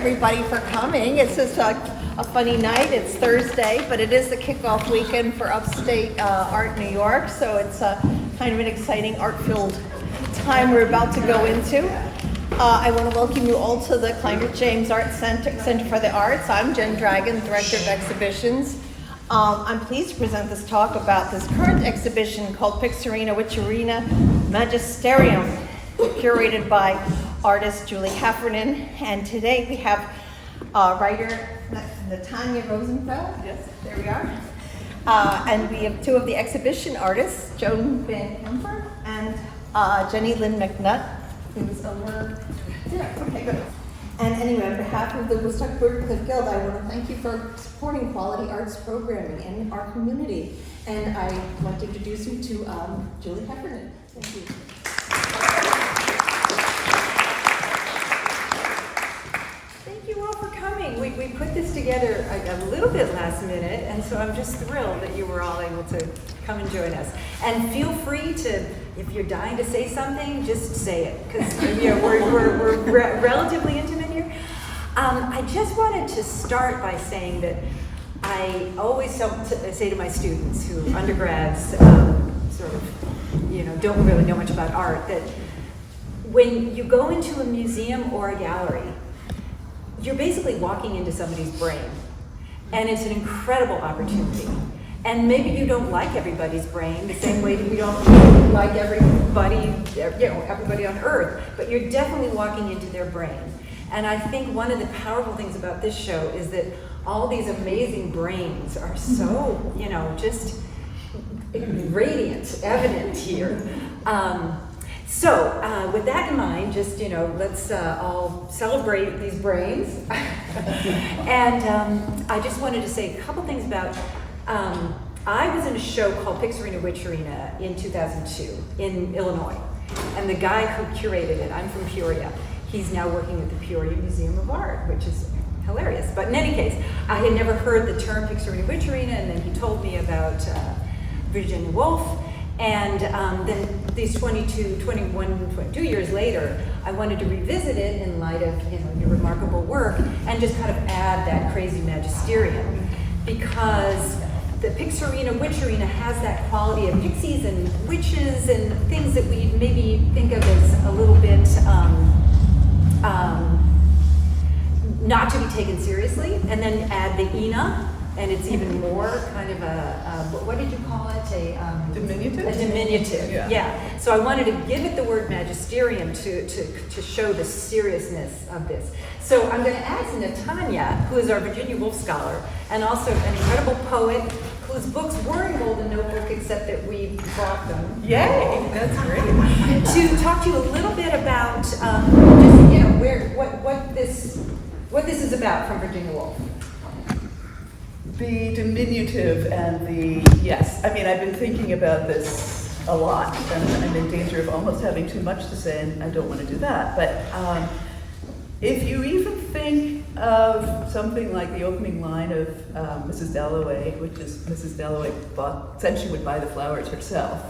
everybody for coming. It's just a funny night. It's Thursday, but it is the kickoff weekend for Upstate Art New York, so it's kind of an exciting art-filled time we're about to go into. I want to welcome you all to the Climate James Art Center for the Arts. I'm Jen Dragon, Director of Exhibitions. I'm pleased to present this talk about this current exhibition called Pixerina Witcherina Magisterium, curated by artist Julie Heffernan. And today we have writer Natanya Rosenfeld. Yes, there we are. And we have two of the exhibition artists, Joan Bankemper and Lynn McNutt, who's over there. Okay, good. And anyway, on behalf of the Woodstock Brotherhood Guild, I want to thank you for supporting quality arts programming in our community. And I want to introduce you to Julie Heffernan. Thank you. Thank you all for coming. We put this together a little bit last minute, and so I'm just thrilled that you were all able to come and join us. And feel free to, if you're dying to say something, just say it, because we're relatively intimate here. I just wanted to start by saying that I always say to my students who undergrads sort of, don't really know much about art, that when you go into a museum or a gallery, you're basically walking into somebody's brain, and it's an incredible opportunity. And maybe you don't like everybody's brain the same way that we don't like everybody on Earth, but you're definitely walking into their brain. And I think one of the powerful things about this show is that all these amazing brains are so, just radiant, evident here. So with that in mind, just, let's all celebrate these brains. And I just wanted to say a couple things about, I was in a show called Pixerina Witcherina in 2002 in Illinois. And the guy who curated it, I'm from Peoria, he's now working at the Peoria Museum of Art, which is hilarious. But in any case, I had never heard the term Pixerina Witcherina, and then he told me about Virginia Woolf. And then these 22 years later, I wanted to revisit it in light of your remarkable work and just kind of add that crazy magisterium, because the Pixerina Witcherina has that quality of pixies and witches and things that we maybe think of as a little bit not to be taken seriously, and then add the Ina, and it's even more kind of what did you call it? Diminutive? A diminutive, yeah. So I wanted to give it the word magisterium to show the seriousness of this. So I'm going to ask Natanya, who is our Virginia Woolf scholar, and also an incredible poet, whose books were in Golden Notebook, except that we bought them. Yay, that's great. To talk to you a little bit about just, what this is about from Virginia Woolf. The diminutive and yes, I've been thinking about this a lot, and I'm in danger of almost having too much to say, and I don't want to do that. But if you even think of something like the opening line of Mrs. Dalloway, which is Mrs. Dalloway said she would buy the flowers herself,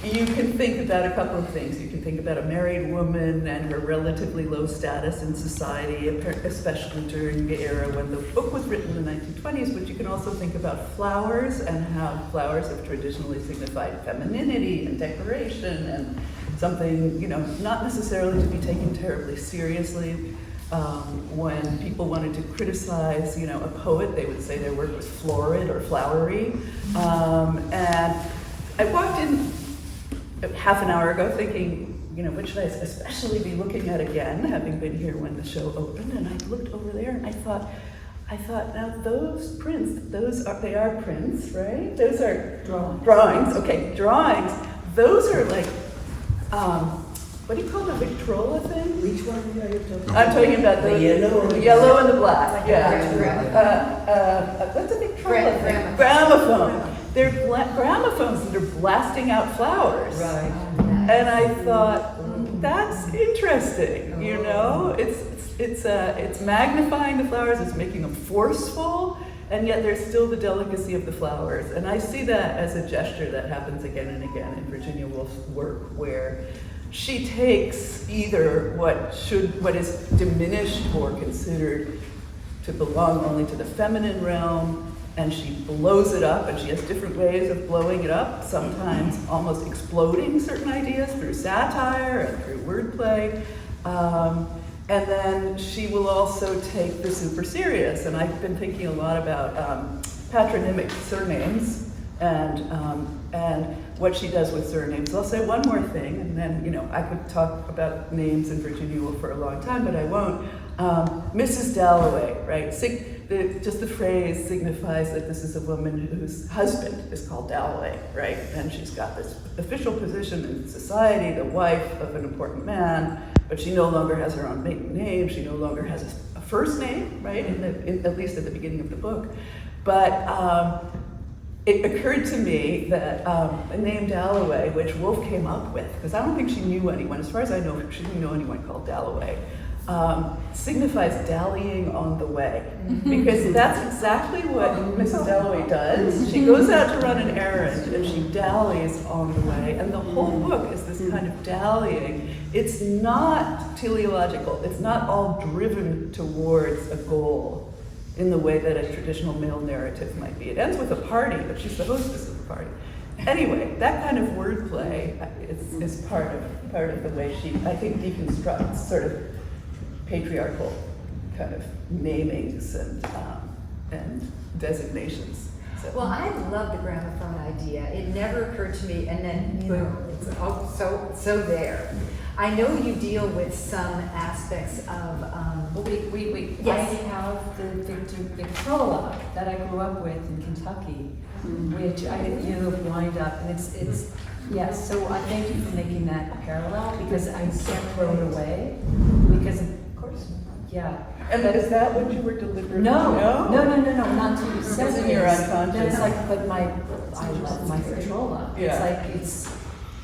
you can think about a couple of things. You can think about a married woman and her relatively low status in society, especially during the era when the book was written in the 1920s, but you can also think about flowers and how flowers have traditionally signified femininity and decoration and something, not necessarily to be taken terribly seriously. When people wanted to criticize, a poet, they would say their work was florid or flowery. And I walked in half an hour ago thinking, what should I especially be looking at again, having been here when the show opened, and I looked over there and I thought, now those prints, they are prints, right? Those are drawings, okay, drawings. Those are like, what do you call the Victrola thing? Which one are you talking about? I'm talking about the yellow and the black, what's a Victrola? Gramophone. They're gramophones that are blasting out flowers. Right. And I thought, that's interesting, It's magnifying the flowers, it's making them forceful, and yet there's still the delicacy of the flowers. And I see that as a gesture that happens again and again in Virginia Woolf's work, where she takes either what is diminished or considered to belong only to the feminine realm, and she blows it up, and she has different ways of blowing it up, sometimes almost exploding certain ideas through satire and through wordplay. And then she will also take the super serious, and I've been thinking a lot about patronymic surnames and what she does with surnames. I'll say one more thing, and then, I could talk about names in Virginia Woolf for a long time, but I won't. Mrs. Dalloway, right? Just the phrase signifies that this is a woman whose husband is called Dalloway, right? And she's got this official position in society, the wife of an important man, but she no longer has her own maiden name. She no longer has a first name, right? At least at the beginning of the book. But it occurred to me that the name Dalloway, which Woolf came up with, because I don't think she knew anyone, as far as I know, she didn't know anyone called Dalloway, signifies dallying on the way. Because that's exactly what Mrs. Dalloway does. She goes out to run an errand and she dallies on the way. And the whole book is this kind of dallying. It's not teleological. It's not all driven towards a goal in the way that a traditional male narrative might be. It ends with a party, but she's the hostess of the party. Anyway, that kind of wordplay is part of the way she, I think, deconstructs sort of patriarchal kind of namings and designations. So. Well, I love the gramophone idea. It never occurred to me, and then boom, it's so there. I know you deal with some aspects of. Wait. Yes. I have the prologue that I grew up with in Kentucky, which I wind up, and it's yes. So I thank you for making that parallel because I can't throw it away because of course. Yeah. And is that what you were delivering? No, not until you said in your unconscious. Then it's like, but I love my Victrola. Yeah.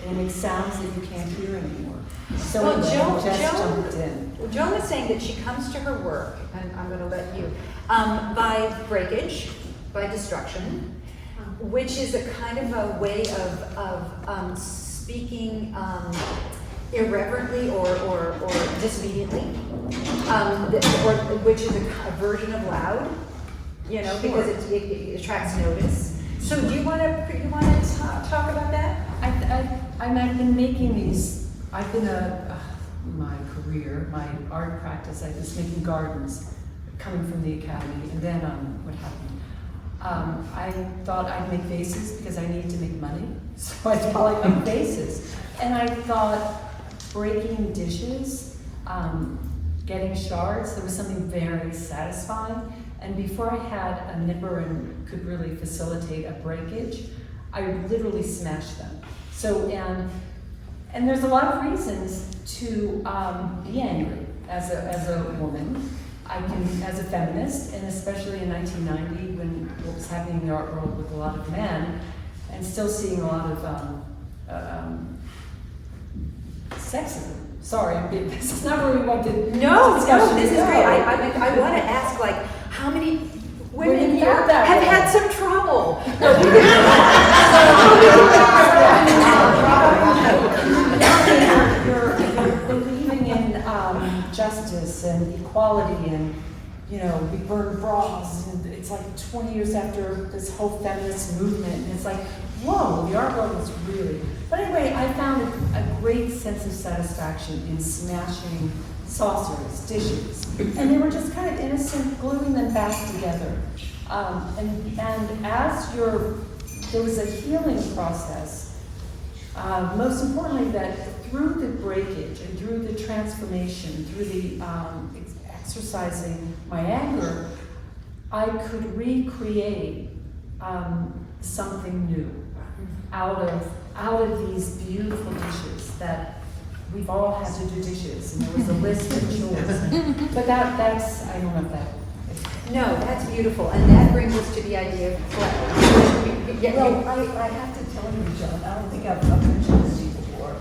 And it sounds that you can't hear anymore. So Well, anyway, jumped in. Joan was saying that she comes to her work, and I'm going to let you, by breakage, by destruction, which is a kind of a way of speaking irreverently or disobediently, which is a version of loud, because it attracts notice. So do you want to talk about that? I've been making these. I've been my career, my art practice. I was making gardens, coming from the academy, and then what happened? I thought I'd make vases because I needed to make money, so I thought I'd make vases, and I thought breaking dishes, getting shards. There was something very satisfying, and before I had a nipper and could really facilitate a breakage, I literally smashed them. So and there's a lot of reasons to be angry as a woman. I can, as a feminist, and especially in 1990 when what was happening in the art world with a lot of men, and still seeing a lot of sexism. Sorry, this is not where we want to. No, this is great. I want to ask, how many women here have had some trouble? You're believing in justice and equality, and we burn bras, and it's like 20 years after this whole feminist movement, and it's like, whoa, the art world is really. But anyway, I found a great sense of satisfaction in smashing saucers, dishes, and they were just kind of innocent, gluing them back together. And as there was a healing process, most importantly that through the breakage and through the transformation, through the exercising my anger, I could recreate something new out of these beautiful dishes that we've all had to do dishes, and there was a list of chores. But that's, I don't know if that. No, that's beautiful, and that brings us to the idea of play. Well, I have to tell you, Joan, I don't think I've mentioned this to you before.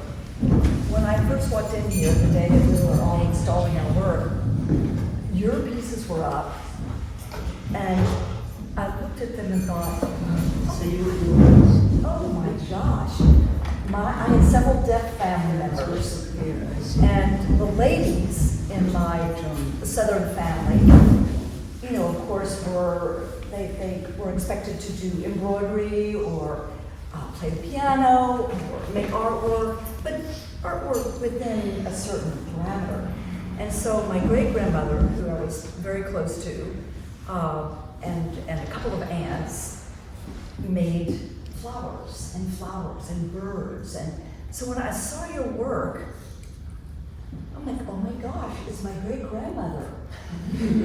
When I first walked in here, the day that we were all installing our work, your pieces were up, and I looked at them and thought, oh my gosh, I had several deaf family members, and the ladies in my Southern family, you know, of course, they were expected to do embroidery or play the piano or make artwork, but artwork within a certain parameter. And so my great-grandmother, who I was very close to, and a couple of aunts, made flowers and birds. And so when I saw your work, I'm like, oh my gosh, it's my great-grandmother.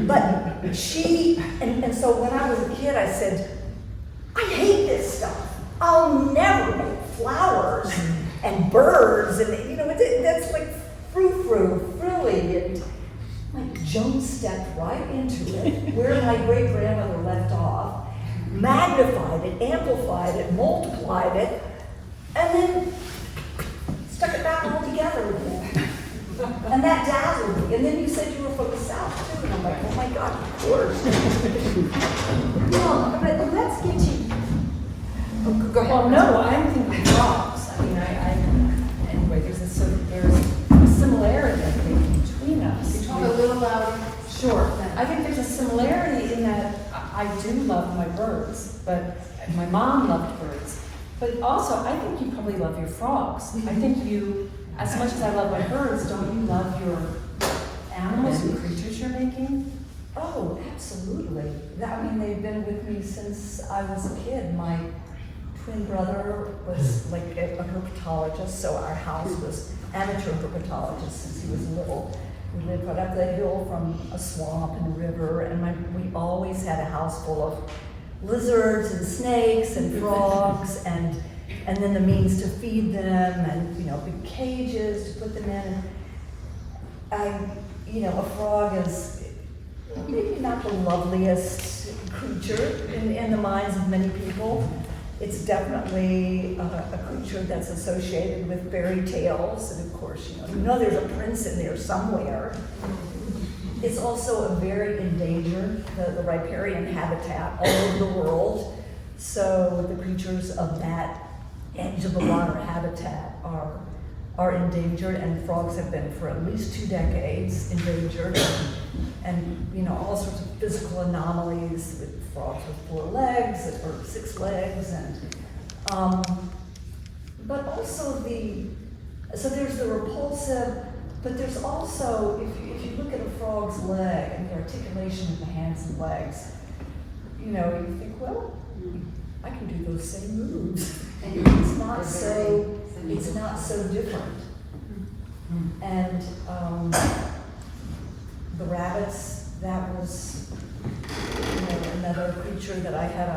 But she, and so when I was a kid, I said, I hate this stuff. I'll never make flowers and birds, and you know, that's like frilly, and like Joan stepped right into it, where my great-grandmother left off, magnified it, amplified it, multiplied it, and then stuck it back all together again. And that dazzled me. And then you said you were from the South too, and I'm like, oh my God, of course. Well, but let's get you. Oh, go ahead. Well, no, I'm thinking frogs. I mean, anyway, there's a similarity, I think, between us. Talk a little louder. Sure. I think there's a similarity in that I do love my birds, but my mom loved birds. But also, I think you probably love your frogs. I think you, as much as I love my birds, don't you love your animals and creatures you're making? Oh, absolutely. I mean, they've been with me since I was a kid. My twin brother was like a herpetologist, so our house was amateur herpetologist since he was little. We lived right up the hill from a swamp and a river, and we always had a house full of lizards and snakes and frogs, and then the means to feed them, and you know, big cages to put them in. A frog is maybe not the loveliest creature in the minds of many people. It's definitely a creature that's associated with fairy tales, and of course, you know there's a prince in there somewhere. It's also a very endangered, the riparian habitat all over the world. So the creatures of that edge of the water habitat are endangered, and frogs have been for at least 2 decades endangered. And you know, all sorts of physical anomalies with frogs with 4 legs or 6 legs, and but also so there's the repulsive, but there's also, if you look at a frog's leg and the articulation of the hands and legs, you know, you think, well, I can do those same moves, and it's not so different. And the rabbits, that was, you know, another creature that I had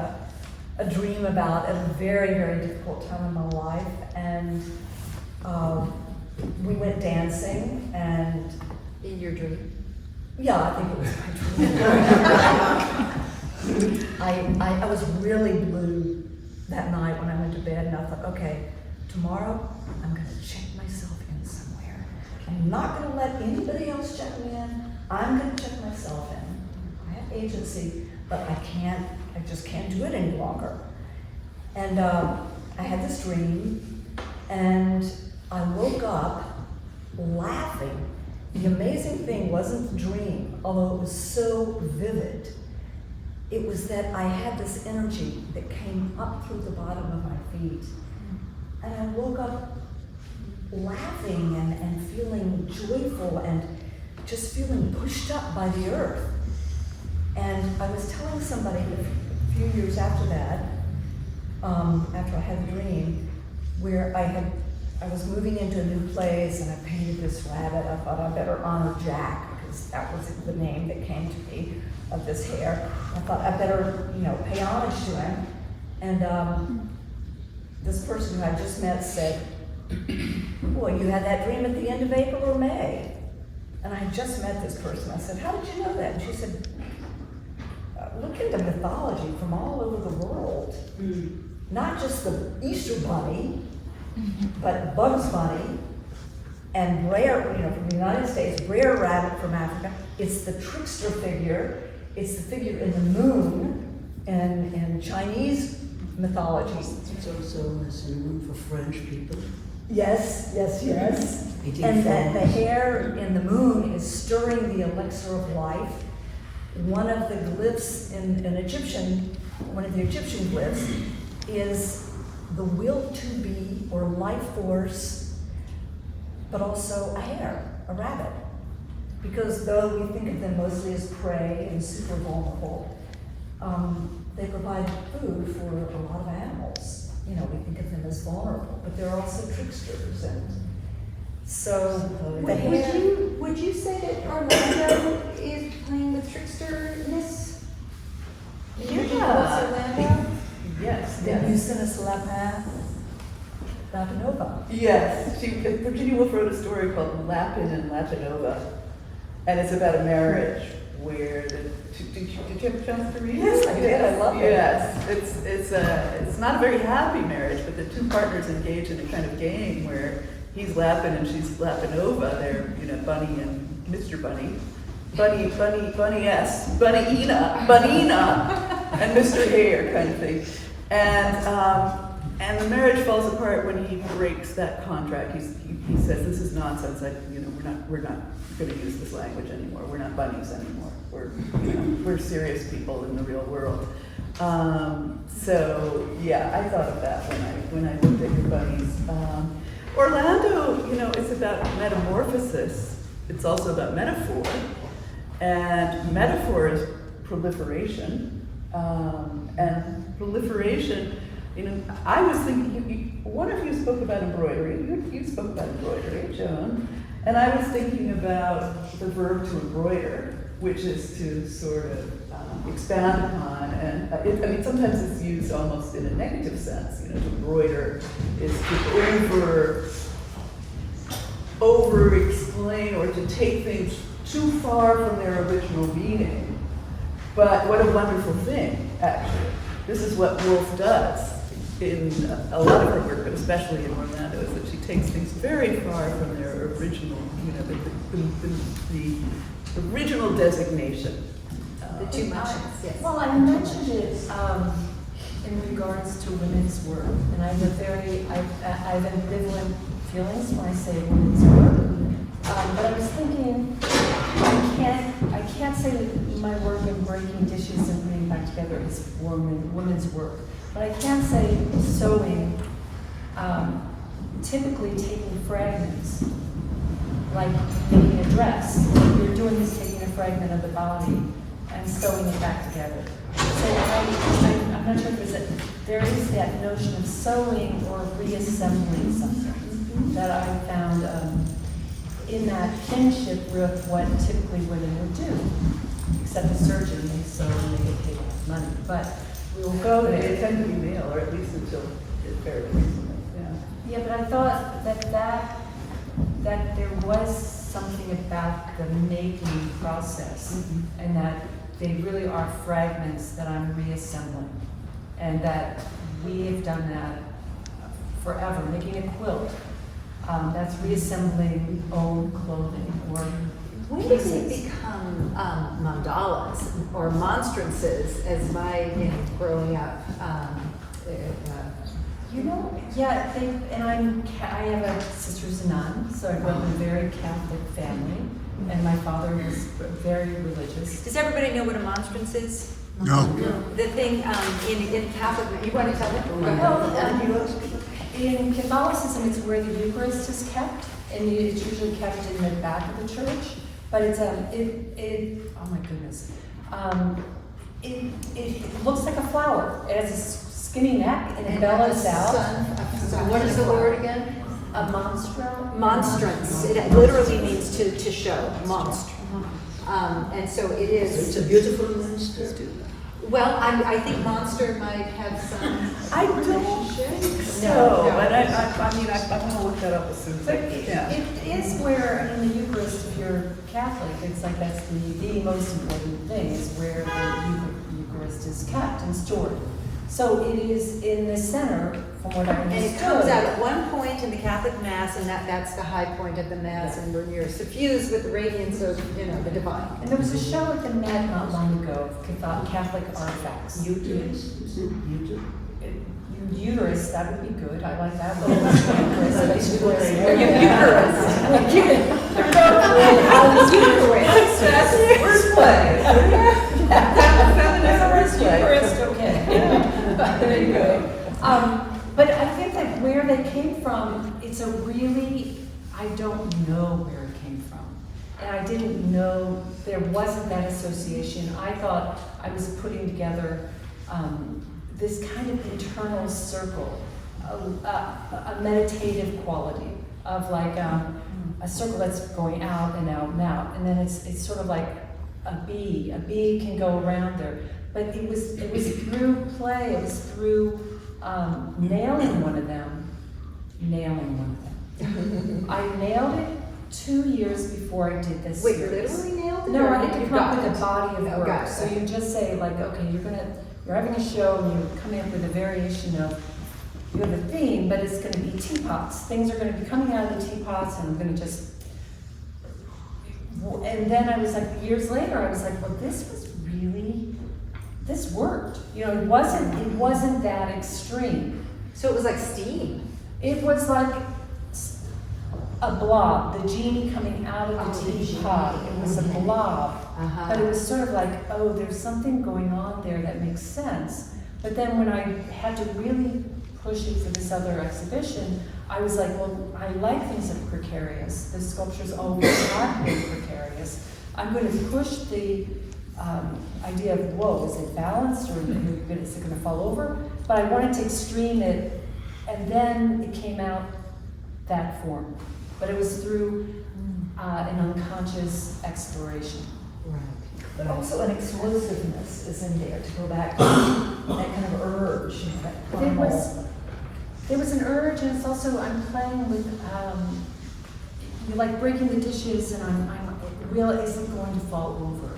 a dream about at a very, very difficult time in my life. And we went dancing, and In your dream. yeah, I think it was my dream. I was really blue that night when I went to bed, and I thought, okay, tomorrow I'm going to check myself in somewhere. I'm not going to let anybody else check me in. I'm going to check myself in. I have agency, but I just can't do it any longer. And I had this dream, and I woke up laughing. The amazing thing wasn't the dream, although it was so vivid. It was that I had this energy that came up through the bottom of my feet. And I woke up laughing and feeling joyful and just feeling pushed up by the earth. And I was telling somebody a few years after that, after I had the dream, where I was moving into a new place, and I painted this rabbit. I thought I better honor Jack, because that was the name that came to me of this hare. I thought I better, you know, pay homage to him. And this person who I just met said, well, you had that dream at the end of April or May. And I had just met this person. I said, how did you know that? And she said, look into mythology from all over the world. Not just the Easter Bunny, but Bugs Bunny, and Brer, you know, from the United States, Brer Rabbit from Africa. It's the trickster figure. It's the figure in the moon, and Chinese mythology. It's also a synonym for French people. Yes, yes, yes. Eating And that the frogs. hair in the moon is stirring the elixir of life. One of the glyphs in an Egyptian, one of the Egyptian glyphs is the will to be or life force, but also a hare, a rabbit. Because though we think of them mostly as prey and super vulnerable, they provide food for a lot of animals. You know, we think of them as vulnerable, but they're also tricksters. And so the hare. Would you say that Orlando is playing the tricksterness? Orlando? Yes, The yes. mucinous lapin, lapinova. Yes, Virginia Woolf wrote a story called Lapin and Lapinova, and it's about a marriage where did you have a chance to read it? Yes, I did. I love it. Yes, it's not a very happy marriage, but the two partners engage in a kind of game where he's Lapin and she's Lapinova. They're Bunny and Mr. Bunny, Bunny-S, Bunnyina, and Mr. Hare kind of thing. And the marriage falls apart when he breaks that contract. He says, "This is nonsense. We're not going to use this language anymore. We're not bunnies anymore. We're serious people in the real world." So yeah, I thought of that when I looked at your bunnies. Orlando, it's about metamorphosis. It's also about metaphor, and metaphor is proliferation, and proliferation. I was thinking, one of you spoke about embroidery. You spoke about embroidery, Joan, and I was thinking about the verb to embroider, which is to sort of expand upon, and sometimes it's used almost in a negative sense. To embroider is to over-explain or to take things too far from their original meaning. But what a wonderful thing, actually. This is what Woolf does in a lot of her work, but especially in Orlando, is that she takes things very far from their original, the original designation. The two muchness, yes. Well, I mentioned it in regards to women's work, and I have ambivalent feelings when I say women's work. But I was thinking, I can't say that my work in breaking dishes and putting back together is women's work. But I can say sewing, typically taking fragments, like making a dress. What you're doing is taking a fragment of the body and sewing it back together. So I'm not sure if there is that notion of sewing or reassembling something that I found in that kinship with what typically women would do, except a surgeon, they sew and they get paid money. But we will go They there. tend to be male, or at least until very recently. Yeah. Yeah, but I thought that there was something about the making process, and that they really are fragments that I'm reassembling, and that we have done that forever, making a quilt. That's reassembling old clothing or When did it become mandalas or monstrances as growing up? Yeah, I have a sister who's a nun, so I grew up in a very Catholic family, and my father was very religious. Does everybody know what a monstrance is? No. The thing in Catholic, you want to tell them? Well, in Catholicism, it's where the Eucharist is kept, and it's usually kept in the back of the church. But it's oh my goodness, it looks like a flower. It has a skinny neck and it bellows out. What is the word again? A monstro. Monstrance. It literally means to show. Monstr. And so it is. It's a beautiful monster too. Well, I think monster might have some. I don't think so, No. but I mean, I want to look that up as soon as I can. Yeah. It is where, in the Eucharist, if you're Catholic, it's like that's the most important thing, is where the Eucharist is kept and stored. So it is in the center, from what I And understood. it comes out at one point in the Catholic Mass, and that's the high point of the Mass, and when you're suffused with the radiance of, the divine. And there was a show at the Met not long ago, Catholic Artifacts. Uterus. Is it uterus? Uterus, that would be good, I like that. Uterus. Wordplay. Eucharist, okay. There you go. But I think that where they came from, it's a really, I don't know where it came from. And I didn't know there wasn't that association. I thought I was putting together this kind of internal circle, a meditative quality of like a circle that's going out and out and out. And then it's sort of like a bee. A bee can go around there. But it was through play, it was through nailing one of them. I nailed it 2 years before I did this Wait, series. literally nailed it? No, or I had to you come up got with a it? body of Oh, work. got it. So you just say like, okay, you're having a show and you're coming up with a variation of, you have a theme, but it's gonna be teapots. Things are gonna be coming out of the teapots and I'm gonna just, and then I was like, years later, I was like, well, this worked. It wasn't that extreme. So it was like steam. It was like a blob, the genie coming out of the teapot. It was a blob. Uh-huh. But it was sort of like, oh, there's something going on there that makes sense. But then when I had to really push it for this other exhibition, I was like, well, I like things that are precarious. The sculptures always have been precarious. I'm going to push the idea of, whoa, is it balanced or is it going to fall over? But I wanted to extreme it, and then it came out that form. But it was through an unconscious exploration. Right. But also an explosiveness is in there, to go back to that kind of urge, that primal. There was an urge, and it's also, I'm playing with, you're like breaking the dishes, and I'm will isn't going to fall over,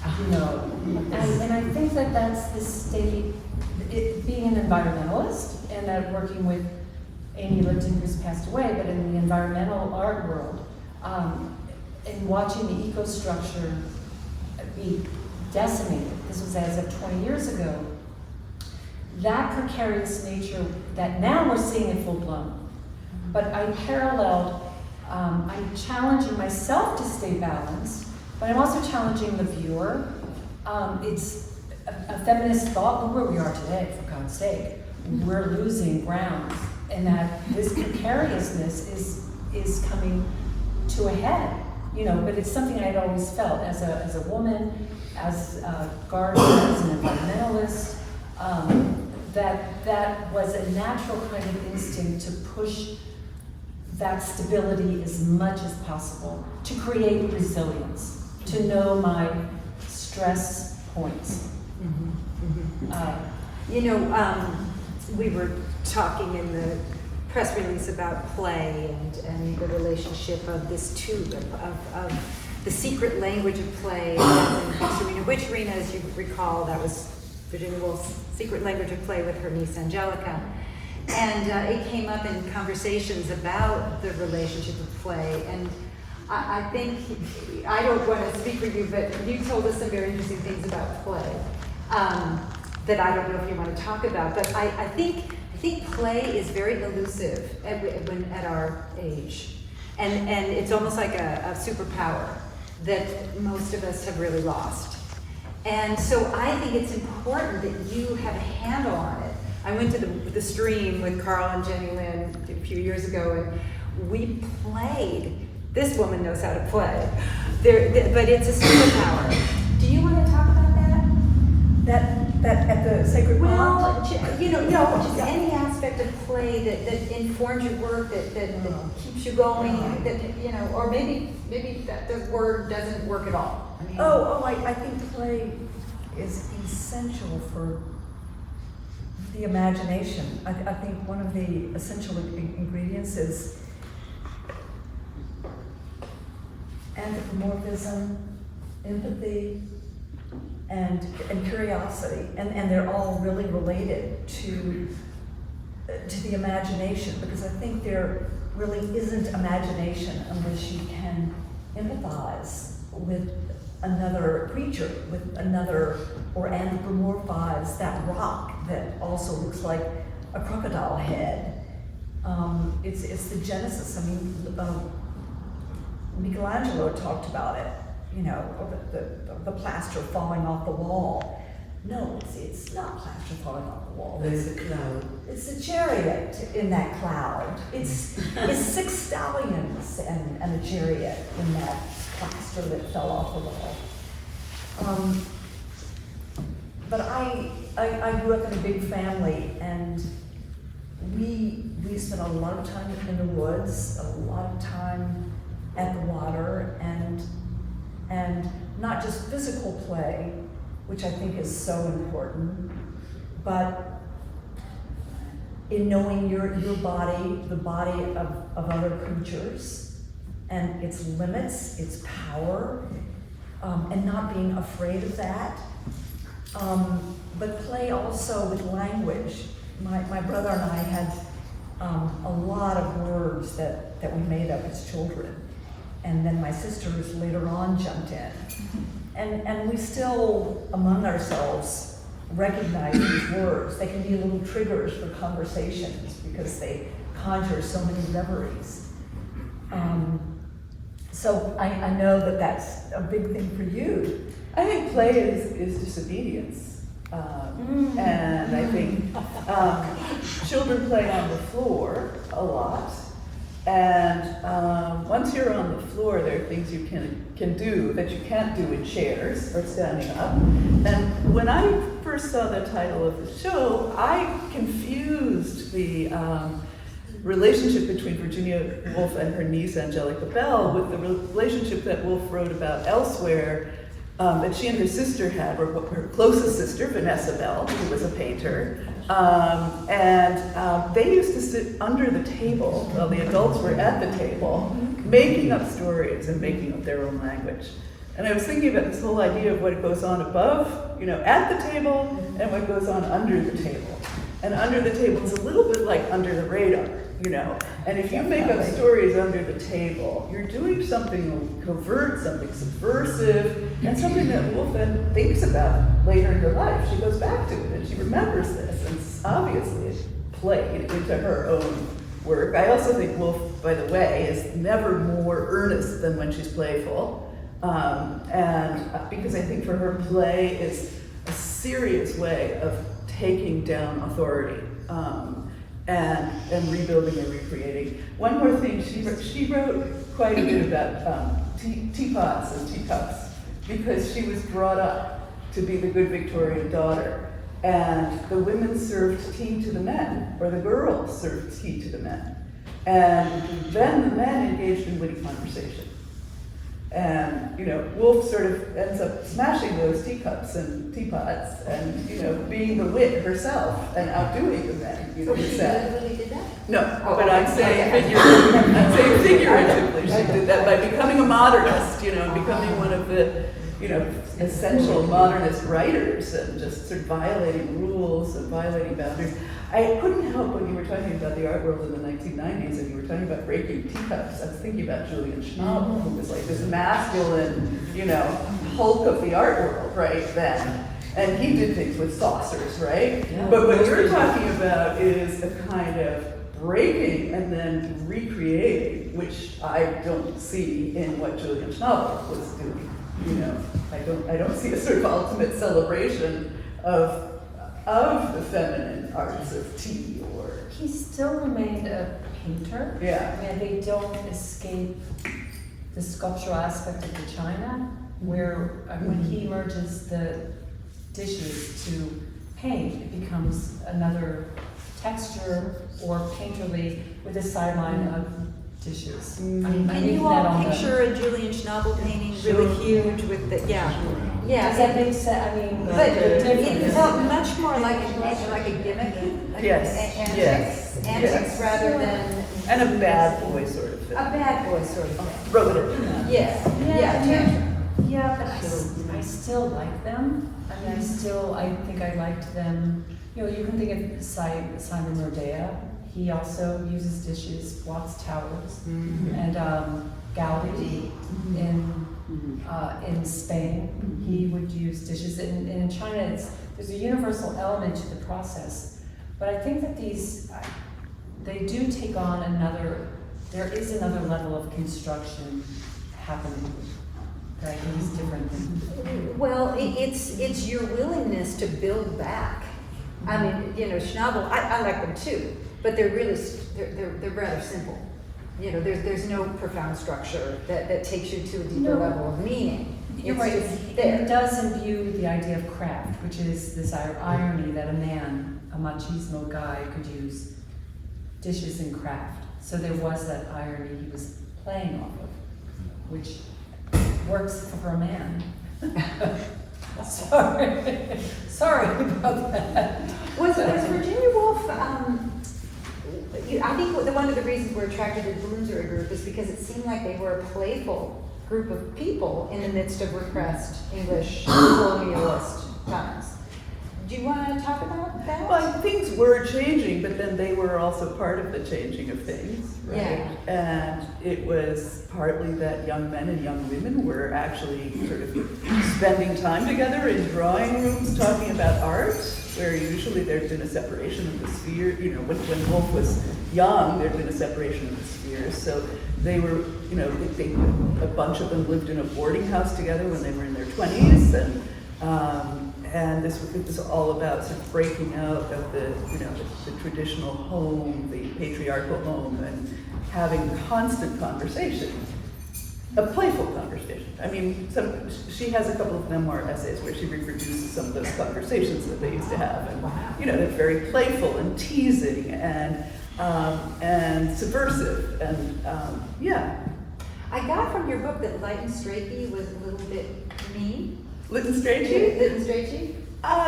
And I think that that's the state, being an environmentalist, and that working with Amy Lipton, who's passed away, but in the environmental art world, and watching the ecostructure be decimated. This was as of 20 years ago. That precarious nature that now we're seeing it full blown. But I paralleled, I'm challenging myself to stay balanced, but I'm also challenging the viewer. It's a feminist thought, look where we are today, for God's sake. We're losing ground, and that this precariousness is coming to a head. But it's something I'd always felt as a woman, as a gardener, as an environmentalist, that was a natural kind of instinct to push that stability as much as possible, to create resilience, to know my stress points. We were talking in the press release about play and the relationship of this too, of the secret language of play. And Pixerina Witcherina, as you recall, that was Virginia Woolf's secret language of play with her niece Angelica. And it came up in conversations about the relationship of play. And I think, I don't want to speak for you, but you told us some very interesting things about play that I don't know if you want to talk about. But I think play is very elusive at our age. And it's almost like a superpower that most of us have really lost. And so I think it's important that you have a handle on it. I went to the stream with Carl and Jenny Lynn a few years ago, and we played. This woman knows how to play. But it's a superpower. Do you want to talk about that? That at the Sacred Well, Pond? just any aspect of play that informs your work, that keeps you going, or maybe that the word doesn't work at all. I think play is essential for the imagination. I think one of the essential ingredients is anthropomorphism, empathy, and curiosity, and they're all really related to the imagination, because I think there really isn't imagination unless you can empathize with another creature, with another, or anthropomorphize that rock that also looks like a crocodile head. It's the genesis. I mean, Michelangelo talked about it, you know, the plaster falling off the wall. No, it's not plaster falling off the wall. There's a cloud. It's a chariot in that cloud. It's 6 stallions and a chariot in that plaster that fell off the wall. But I grew up in a big family, and we spent a lot of time in the woods, a lot of time at the water, and not just physical play, which I think is so important, but in knowing your body, the body of other creatures, and its limits, its power, and not being afraid of that. But play also with language. My brother and I had a lot of words that we made up as children. And then my sisters later on jumped in. And we still, among ourselves, recognize these words. They can be little triggers for conversations because they conjure so many memories. So I know that that's a big thing for you. I think play is disobedience. And I think children play on the floor a lot. And once you're on the floor, there are things you can do that you can't do in chairs or standing up. And when I first saw the title of the show, I confused the relationship between Virginia Woolf and her niece Angelica Bell with the relationship that Woolf wrote about elsewhere, that she and her sister had, or her closest sister, Vanessa Bell, who was a painter. They used to sit under the table while the adults were at the table, making up stories and making up their own language. And I was thinking about this whole idea of what goes on above, you know, at the table, and what goes on under the table. And under the table is a little bit like under the radar, you know. And if you make up stories under the table, you're doing something covert, something subversive, and something that Woolf then thinks about later in her life. She goes back to it and she remembers this, and obviously it played into her own work. I also think Woolf, by the way, is never more earnest than when she's playful. Because I think for her, play is a serious way of taking down authority and rebuilding and recreating. One more thing, she wrote quite a bit about teapots and teacups, because she was brought up to be the good Victorian daughter. And the women served tea to the men, or the girls served tea to the men. And then the men engaged in witty conversation. And, you know, Woolf sort of ends up smashing those teacups and teapots and, you know, being the wit herself and outdoing the men, you know, She literally did that? No, but I'm saying figuratively she did that by becoming a modernist, you know, becoming one of the, you know, essential modernist writers and just sort of violating rules and violating boundaries. I couldn't help when you were talking about the art world in the 1990s and you were talking about breaking teacups. I was thinking about Julian Schnabel, who was like this masculine, you know, Hulk of the art world right then. And he did things with saucers, right? Yeah. But what you're talking about is a kind of breaking and then recreating, which I don't see in what Julian Schnabel was doing. You know, I don't see a sort of ultimate celebration of the feminine arts of tea or. He still remained a painter. Yeah. I mean, they don't escape the sculptural aspect of the china, where when he merges the dishes to paint, it becomes another texture or painterly with a sideline of dishes. I'm Can leaving you that all on picture a Julian Schnabel painting really huge with the, yeah. Does that make sense? I mean, But the it difference. felt much more like a gimmick. Yes, Antics rather than And a bad boy sort of thing. a bad boy sort of thing. Rhoda. Yes, yeah. Yeah, but I I still like them. I mean, I think I liked them. You know, you can think of Simon Rodea. He also uses dishes, Watts Towers, and Gaudi in Spain. He would use dishes. And in China, there's a universal element to the process. But I think that they do take on there is another level of construction happening that I think is different. Well, it's your willingness to build back. I mean, you know, Schnabel, I like them too, but they're really, they're rather simple. You know, there's no profound structure that takes you to a deeper level of meaning. You're right. It does imbue the idea of craft, which is this irony that a machismo guy could use dishes and craft. So there was that irony he was playing off of, which works for a man. Sorry about that. Was Virginia Woolf, I think one of the reasons we're attracted to the Bloomsbury group is because it seemed like they were a playful group of people in the midst of repressed English colonialist times. Do you want to talk about that? Well, things were changing, but then they were also part of the changing of things, right? Yeah. And it was partly that young men and young women were actually sort of spending time together in drawing rooms talking about art, where usually there'd been a separation of the sphere. You know, when Woolf was young, there'd been a separation of the spheres. So they were, you know, a bunch of them lived in a boarding house together when they were in their 20s, and this was all about sort of breaking out of the traditional home, the patriarchal home, and having constant conversation, a playful conversation. I mean, she has a couple of memoir essays where she reproduces some of those conversations that they used to have, and you know, they're very playful and teasing and subversive, and yeah. I got from your book that Light and Strachey was a little bit mean. Lytton Strachey? Lytton Strachey?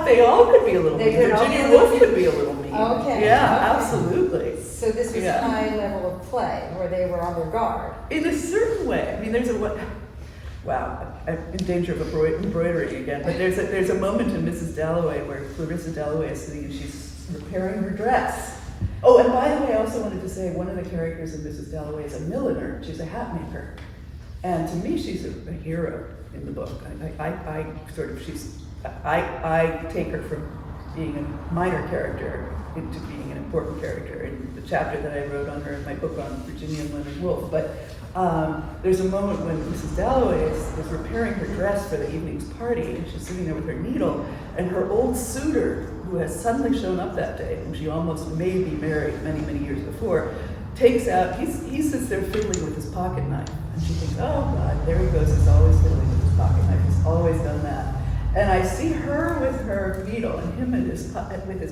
They all could be a little mean. Virginia Virginia Woolf could be a little mean. Okay. Yeah, Okay. absolutely. So this was a high level of play where they were on their guard. In a certain way. I mean, wow, I'm in danger of embroidering again, but there's a moment in Mrs. Dalloway where Clarissa Dalloway is sitting and she's repairing her dress. Oh, and by the way, I also wanted to say one of the characters in Mrs. Dalloway is a milliner. She's a hat maker. And to me, she's a hero in the book. I take her from being a minor character into being an important character in the chapter that I wrote on her in my book on Virginia and Leonard Woolf. But there's a moment when Mrs. Dalloway is repairing her dress for the evening's party, and she's sitting there with her needle, and her old suitor, who has suddenly shown up that day, whom she almost may be married many, many years before, takes out, he sits there fiddling with his pocket knife. And she thinks, oh God, there he goes, he's always fiddling with his pocket knife, he's always done that. And I see her with her needle and him with his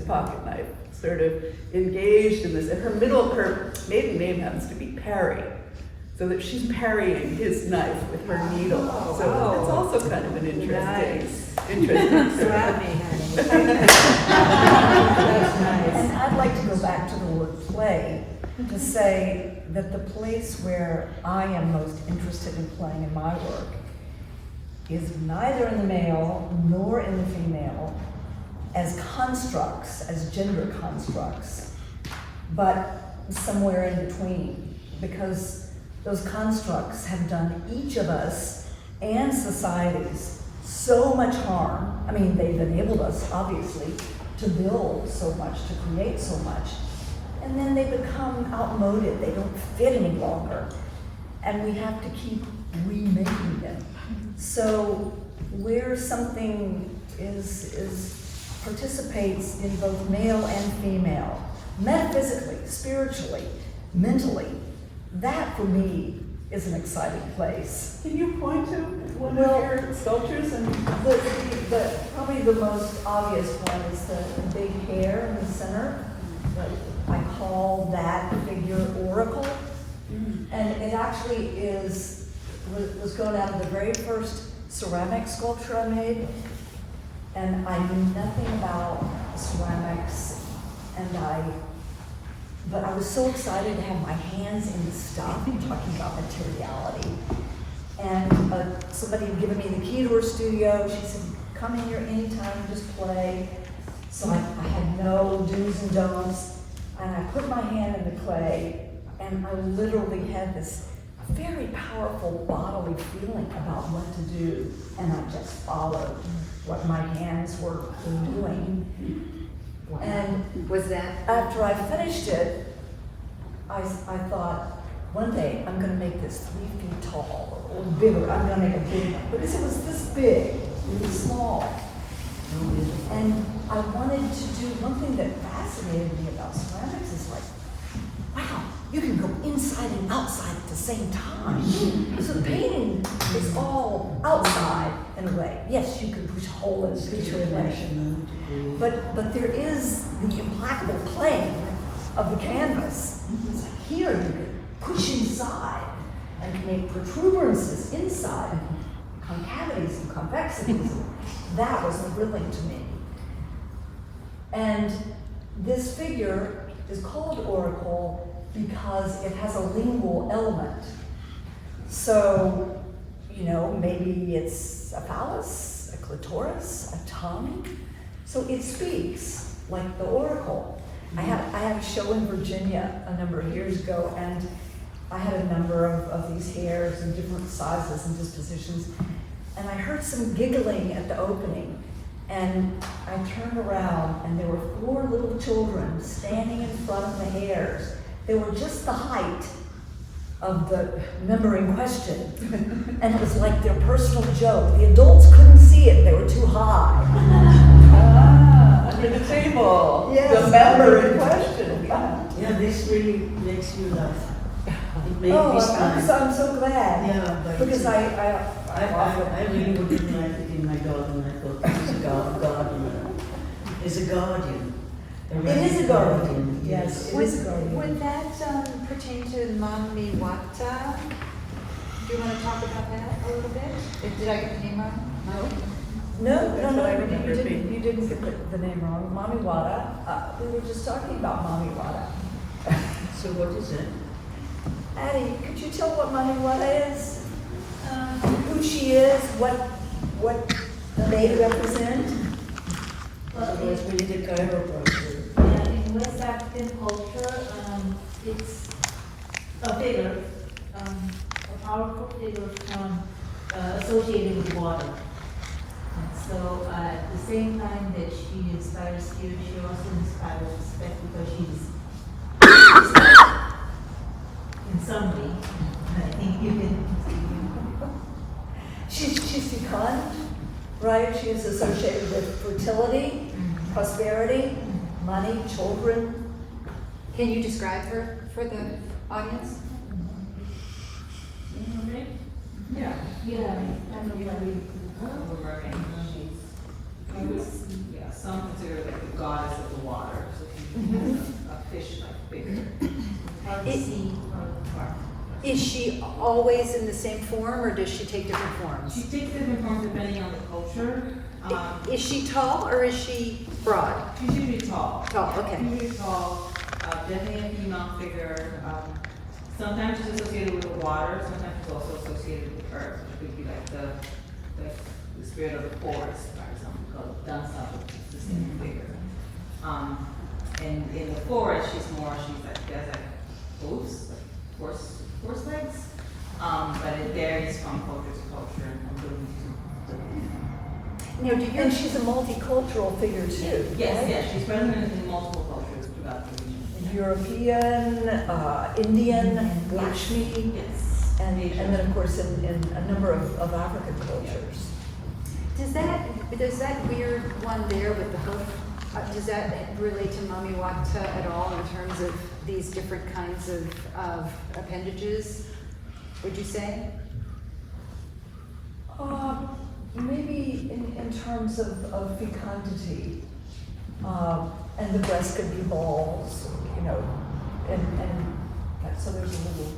pocket knife, sort of engaged in this. And her maiden name happens to be Parry, so that she's parrying his knife with her needle. So it's also kind of an interesting Slap me, honey. That's nice. And I'd like to go back to the word play to say that the place where I am most interested in playing in my work is neither in the male nor in the female as constructs, as gender constructs, but somewhere in between, because those constructs have done each of us and societies so much harm. I mean, they've enabled us, obviously, to build so much, to create so much, and then they become outmoded, they don't fit any longer, and we have to keep remaking them. So where something participates in both male and female, metaphysically, spiritually, mentally, that for me is an exciting place. Can you point to one of your sculptures? And Probably the most obvious one is the big hair in the center. I call that figure Oracle. And it actually was grown out of the very first ceramic sculpture I made. And I knew nothing about ceramics, but I was so excited to have my hands in the stuff, talking about materiality. And somebody had given me the key to her studio. She said, come in here anytime and just play. So I had no do's and don'ts. And I put my hand in the clay, and I literally had this very powerful bodily feeling about what to do. And I just followed what my hands were doing. And Was that? after I finished it, I thought, one day I'm gonna make this 3 feet tall or bigger. I'm gonna make a big one. Because it was this big, really small. And I wanted to do one thing that fascinated me about ceramics is like, wow, you can go inside and outside at the same time. So the painting is all outside in a way. Yes, you can push a hole in the picture in there. But there is the implacable plane of the canvas. It's like here you can push inside and make protuberances inside, concavities and convexities. That was thrilling to me. And this figure is called oracle because it has a lingual element. So, you know, maybe it's a phallus, a clitoris, a tongue. So it speaks like the oracle. I had a show in Virginia a number of years ago, and I had a number of these hairs in different sizes and dispositions, and I heard some giggling at the opening, and I turned around, and there were 4 little children standing in front of the hairs. They were just the height of the member in question, and it was like their personal joke. The adults couldn't see it, they were too high. Under the table. Yes, The member in question. Yeah, this really makes you laugh. It made Oh, me I'm smile. so glad. Yeah, but Because it's- I really wouldn't like it in my garden. I thought this is a gardener. It's a guardian. It is a guardian. Yes, it is a guardian. Would that pertain to Mami Wata? Do you want to talk about that a little bit? Did I get the name wrong? No? No, That's what I you remember it being. didn't get the name wrong. Mami Wata. We were just talking about Mami Wata. So what is it? Addie, could you tell what Mami Wata is? Who she is? What they represent? It was really the chiropractor. In West African culture, it's a figure, a powerful figure associated with water. And so at the same time that she inspires spirit, she also inspires respect because she's in some way. I think you can. She's fecund, right? She is associated with fertility, prosperity, money, children. Can you describe her for the audience? Yeah. Yeah, I know Yeah, some consider it like the goddess of the water, so she has a fish-like figure. hard to see or Is she always in the same form, or does she take different She forms? takes different forms depending on the culture. Is she tall or is she broad? She's usually tall. Tall, okay. Usually tall, definitely a female figure. Sometimes she's associated with the water, sometimes she's also associated with earth, which would be like the spirit of the forest, for example, called Dansa, which is the same figure. And in the forest, she's like, she has like hooves, like horse legs, but it varies from culture to culture and ability to. Now, do you? And she's a multicultural figure too. Yes, right? yes, she's present in multiple cultures throughout the region. European, Indian, Lakshmi, Yes. and Asia. then of course in a number of African cultures. Does that weird one there with the hoof, does that relate to Mami Wata at all in terms of these different kinds of appendages, would you say? Maybe in terms of fecundity, and the breast could be balls, you know, and so there's a little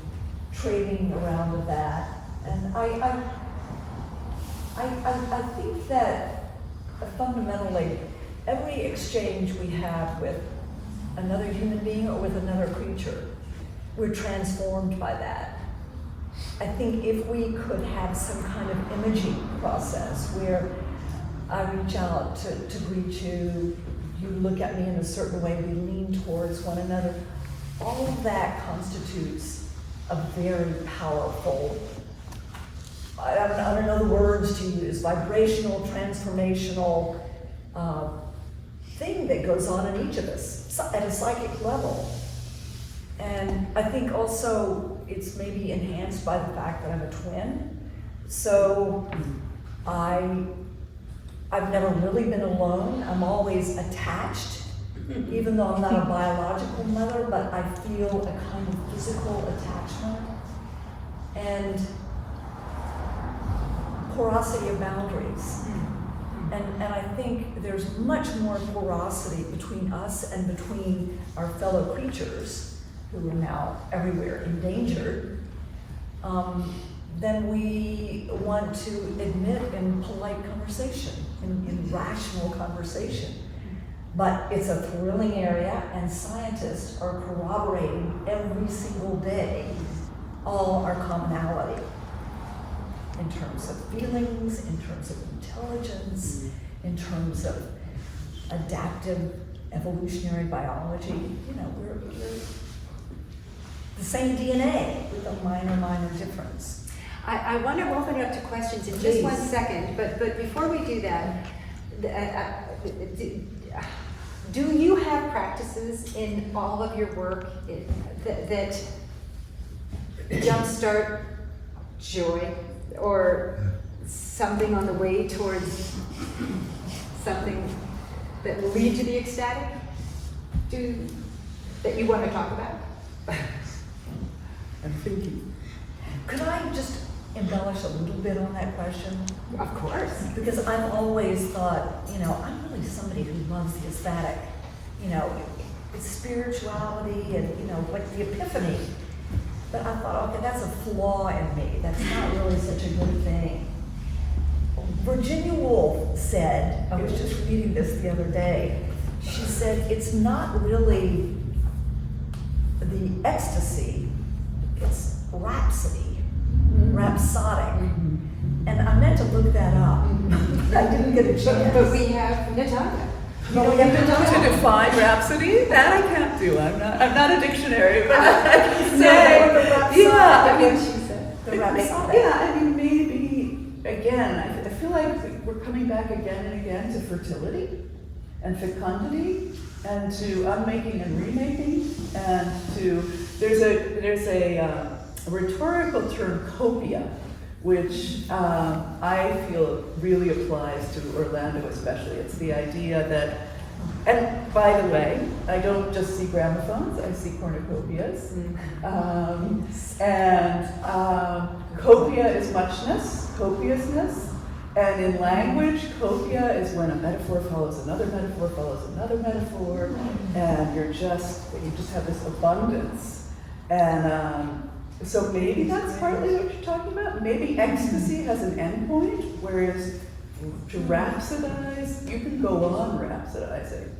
trading around of that. And I think that fundamentally every exchange we have with another human being or with another creature, we're transformed by that. I think if we could have some kind of imaging process where I reach out to greet you, you look at me in a certain way, we lean towards one another, all of that constitutes a very powerful, I don't know the words to use, vibrational, transformational thing that goes on in each of us at a psychic level. And I think also it's maybe enhanced by the fact that I'm a twin. So I've never really been alone. I'm always attached, even though I'm not a biological mother, but I feel a kind of physical attachment and porosity of boundaries. And I think there's much more porosity between us and between our fellow creatures, who are now everywhere endangered, than we want to admit in polite conversation, in rational conversation. But it's a thrilling area, and scientists are corroborating every single day all our commonality in terms of feelings, in terms of intelligence, in terms of adaptive evolutionary biology. You know, we're the same DNA with a minor difference. I want to open it up to questions in just 1 second, but before we do that, do you have practices in all of your work that jumpstart joy or something on the way towards something that will lead to the ecstatic? That you want to talk about? I'm thinking. Could I just embellish a little bit on that question? Of course. Because I've always thought, you know, I'm really somebody who loves the aesthetic. You know, it's spirituality and, you know, like the epiphany. But I thought, okay, that's a flaw in me. That's not really such a good thing. Virginia Woolf said, I was just reading this the other day, she said, it's not really the ecstasy, it's rhapsody, rhapsodic. And I meant to look that up. I didn't get a chance. But we have Natalia. But we have To define rhapsody, that I can't do. I'm not a dictionary, but I can say, yeah, I mean, the rhapsodic. yeah, I mean, maybe, again, I feel like we're coming back again and again to fertility and fecundity and to unmaking and remaking and to, there's a rhetorical term, copia, which I feel really applies to Orlando especially. It's the idea that, and by the way, I don't just see gramophones, I see cornucopias. Copia is muchness, copiousness, and in language, copia is when a metaphor follows another metaphor follows another metaphor, and you just have this abundance. And so maybe that's partly what you're talking about. Maybe ecstasy has an endpoint, whereas to rhapsodize, you can go on rhapsodizing.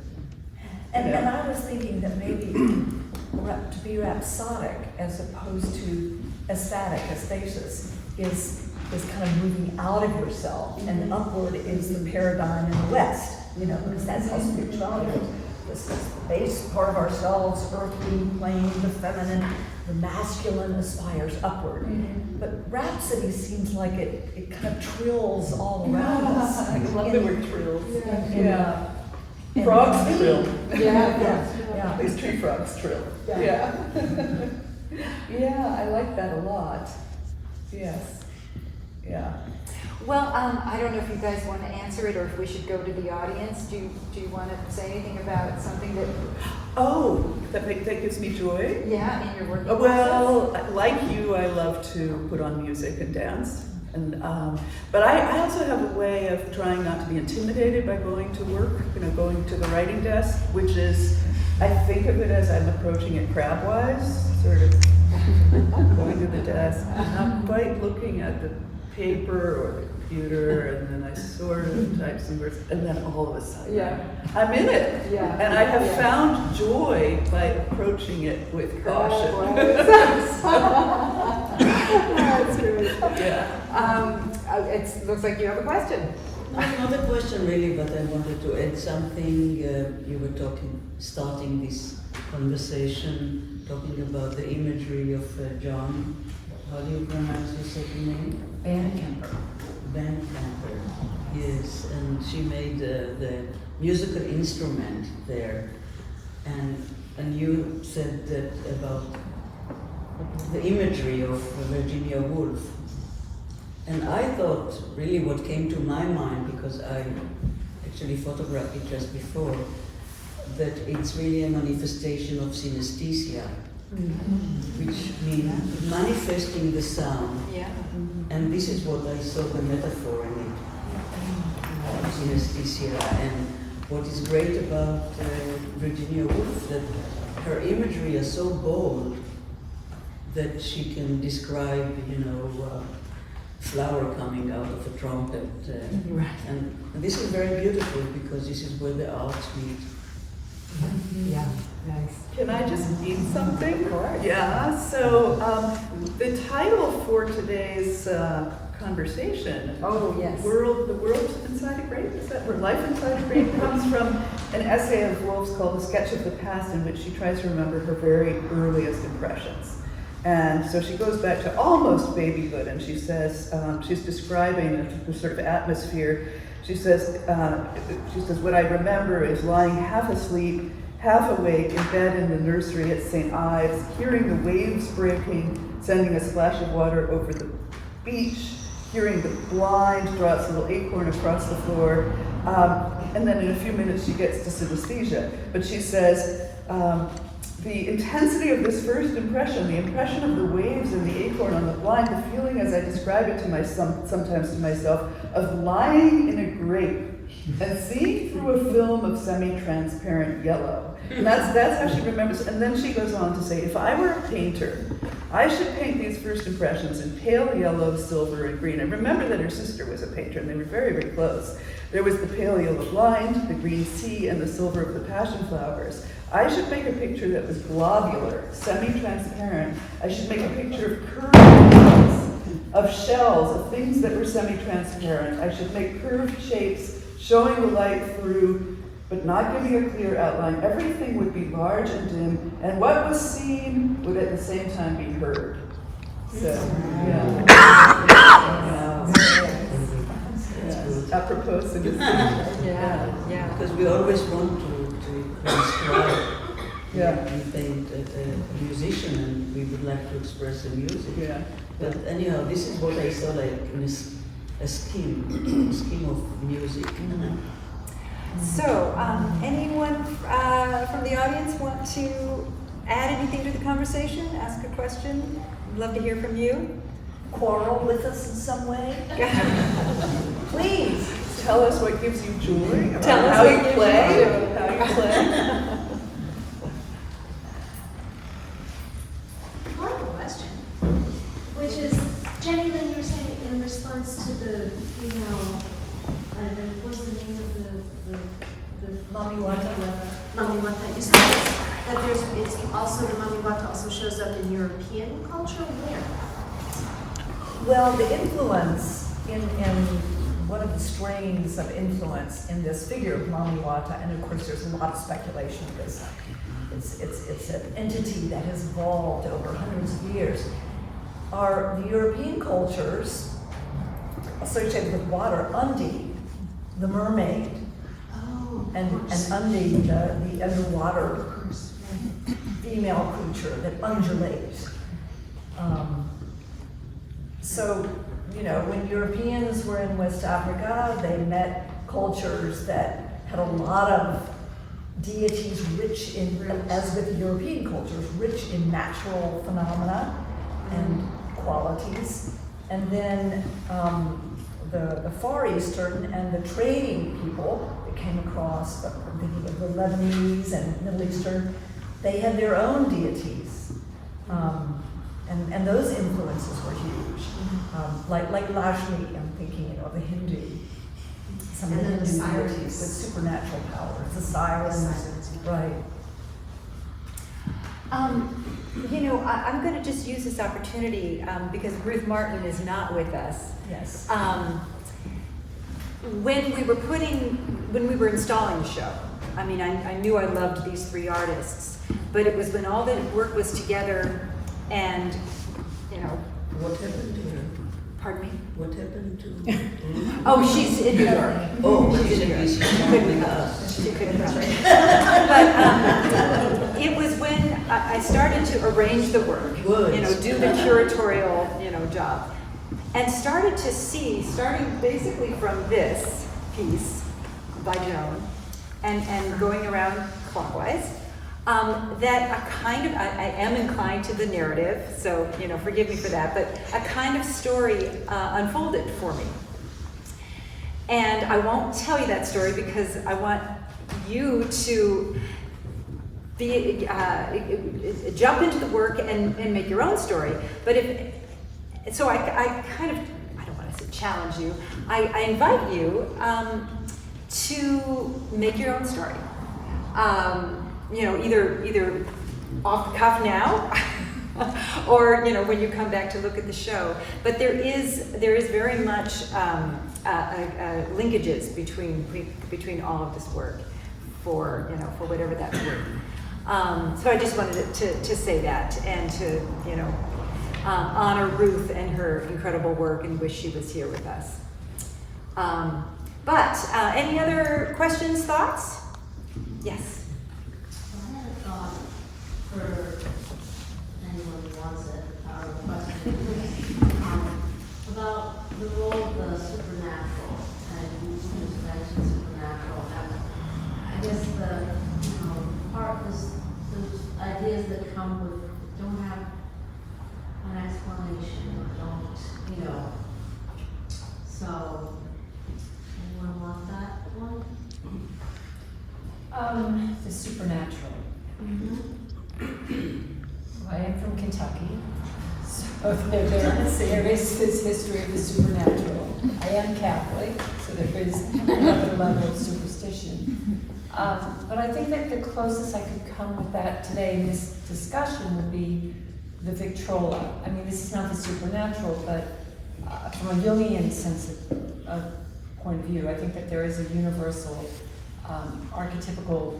And I was thinking that maybe to be rhapsodic as opposed to ecstatic, aesthesis, is kind of moving out of yourself, and upward is the paradigm in the West, you know, because that's how spirituality is. This is the base part of ourselves, earthly, plane, the feminine, the masculine aspires upward. But rhapsody seems like it kind of trills all around us. I love the word trills. Yeah. Frogs trill. Yeah. These tree frogs trill. Yeah. Yeah, I like that a lot. Yes. Yeah. Well, I don't know if you guys want to answer it or if we should go to the audience. Do you want to say anything about something that? Oh, that gives me joy. Yeah, in your working Well, like you, I love to put on music and dance, and but I also have a way of trying not to be intimidated by going to work. You know, going to the writing desk, which is, I think of it as I'm approaching it crabwise, sort of going to the desk, not quite looking at the paper or the computer, and then I sort of type some words, and then all of a sudden, I'm in it. Yeah. And I have found joy by approaching it with caution. That's great. Yeah. It looks like you have a question. No, not a question really, but I wanted to add something. You were starting this conversation, talking about the imagery of John. How do you pronounce your second name? Bankemper. Bankemper. Yes, and she made the musical instrument there, and you said that about the imagery of Virginia Woolf. And I thought, really what came to my mind, because I actually photographed it just before, that it's really a manifestation of synesthesia, which means manifesting the sound. Yeah. And this is what I saw the metaphor in it, synesthesia. And what is great about Virginia Woolf, that her imagery is so bold that she can describe, flower coming out of a trumpet. Right. And this is very beautiful because this is where the arts meet. Yeah, nice. Can I just eat something? Of course. Yeah, so the title for today's conversation, Oh, yes. The World Inside a Grape, is that where Life Inside a Grape comes from an essay of Woolf's called A Sketch of the Past, in which she tries to remember her very earliest impressions. And so she goes back to almost babyhood, and she says, she's describing the sort of atmosphere. She says, what I remember is lying half asleep, half awake in bed in the nursery at St. Ives, hearing the waves breaking, sending a splash of water over the beach, hearing the blind draw its little acorn across the floor, and then in a few minutes she gets to synesthesia. But she says, the intensity of this first impression, the impression of the waves and the acorn on the blind, the feeling as I describe it to sometimes to myself, of lying in a grape and seeing through a film of semi-transparent yellow. And that's how she remembers. And then she goes on to say, if I were a painter, I should paint these first impressions in pale yellow, silver, and green. And remember that her sister was a painter, and they were very, very close. There was the pale yellow blind, the green sea, and the silver of the passion flowers. I should make a picture that was globular, semi-transparent. I should make a picture of curved of shells, of things that were semi-transparent. I should make curved shapes showing the light through, but not giving a clear outline. Everything would be large and dim, and what was seen would at the same time be heard. So, yeah. Apropos synesthesia. Yeah. Because we always want to describe. Yeah. We paint a musician and we would like to express the music. Yeah. But anyhow, this is what I saw like in a scheme of music. So, anyone from the audience want to add anything to the conversation? Ask a question? I'd love to hear from you. Quarrel with us in some way? Please tell us what gives you joy. Tell us how what you gives you play. joy. How you play. I have a question, which is, Jenny, Lynn, you were saying in response to the female, what's the name of the Mamiwata. Mamiwata? You said that it's also, the Mamiwata also shows up in European culture. Where? Well, the influence in one of the strains of influence in this figure of Mamiwata, and of course there's a lot of speculation because it's an entity that has evolved over hundreds of years, are the European cultures associated with water. Undine, the mermaid, and Undine, the underwater female creature that undulates. So, when Europeans were in West Africa, they met cultures that had a lot of deities rich in, as with European cultures, rich in natural phenomena and qualities. And then the Far Eastern and the trading people that came across, thinking of the Lebanese and Middle Eastern, they had their own deities. And those influences were huge. Like Lakshmi, I'm thinking of the Hindu. Some of the Hindu deities with supernatural powers, the sirens. Right. You know, I'm going to just use this opportunity because Ruth Marten is not with us. Yes. When we were installing the show, I mean, I knew I loved these three artists, but it was when all the work was together and, you know. What happened to her? Pardon me? What happened to Oh, she's in New York. Oh, she's in New York. she's She couldn't come. She couldn't come. But it was when I started to arrange the work, Good. you know, do the curatorial, you know, job, and started to see, starting basically from this piece by Joan, and going around clockwise, that I am inclined to the narrative, so, you know, forgive me for that, but a kind of story unfolded for me. And I won't tell you that story because I want you to jump into the work and make your own story. But so I kind of, I don't want to say challenge you, I invite you to make your own story. You know, either off the cuff now, or, you know, when you come back to look at the show. But there is very much linkages between all of this work for whatever that's worth. So I just wanted to say that and to, you know, honor Ruth and her incredible work and wish she was here with us. But any other questions, thoughts? Yes. I had a thought for anyone who wants it, or a question, about the role of the supernatural, and you mentioned supernatural, and I guess the, you know, part is those ideas that come with, don't have an explanation, or don't, you know, so, anyone want that one? The supernatural. I am from Kentucky, so there is this history of the supernatural. I am Catholic, so there is another level of superstition. But I think that the closest I could come with that today in this discussion would be the Victrola. I mean, this is not the supernatural, but from a Jungian sense of point of view, I think that there is a universal archetypical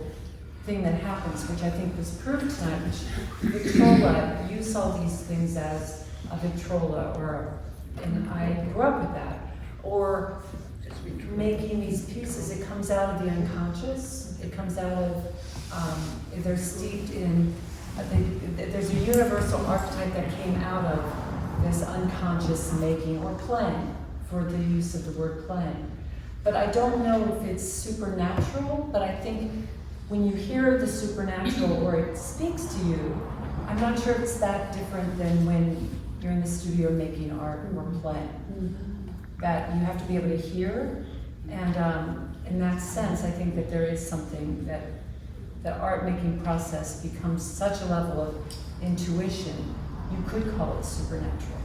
thing that happens, which I think was proved tonight, which Victrola, you saw these things as a Victrola, and I grew up with that. Or making these pieces, it comes out of the unconscious, it comes out of, they're steeped in, there's a universal archetype that came out of this unconscious making or playing, for the use of the word playing. But I don't know if it's supernatural, but I think when you hear the supernatural or it speaks to you, I'm not sure it's that different than when you're in the studio making art or playing. That you have to be able to hear, and in that sense, I think that there is something that the art making process becomes such a level of intuition, you could call it supernatural.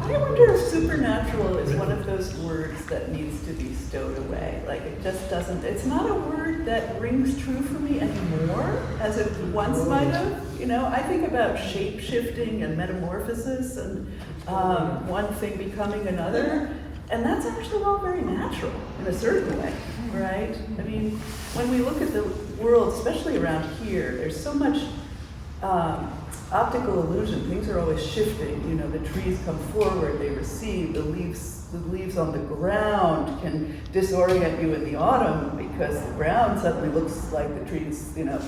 I wonder if supernatural is one of those words that needs to be stowed away. Like, it just doesn't, it's not a word that rings true for me anymore as it once might have. You know, I think about shape-shifting and metamorphosis and one thing becoming another, and that's actually all very natural in a certain way, right? I mean, when we look at the world, especially around here, there's so much optical illusion. Things are always shifting. You know, the trees come forward, they recede, the leaves on the ground can disorient you in the autumn because the ground suddenly looks like the trees, you know.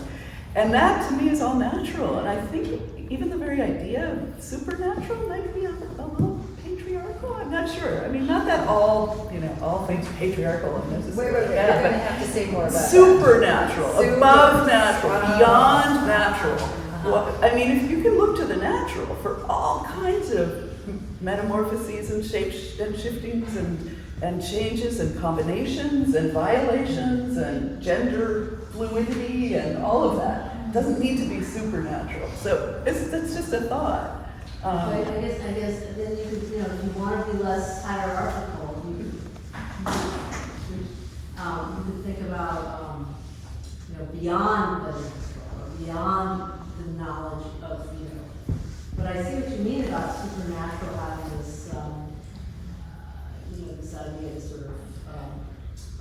And that to me is all natural. And I think even the very idea of supernatural might be a little patriarchal. I'm not sure. I mean, not that all things patriarchal and necessary. Wait, you're going to have to say more about supernatural, above natural, beyond natural. Well, I mean, if you can look to the natural for all kinds of metamorphoses and shapes and shiftings and changes and combinations and violations and gender fluidity and all of that, it doesn't need to be supernatural. So that's just a thought. I guess then you could, you know, if you want to be less hierarchical, you could think about, you know, beyond the beyond the knowledge of, but I see what you mean about supernatural having this, this idea of sort of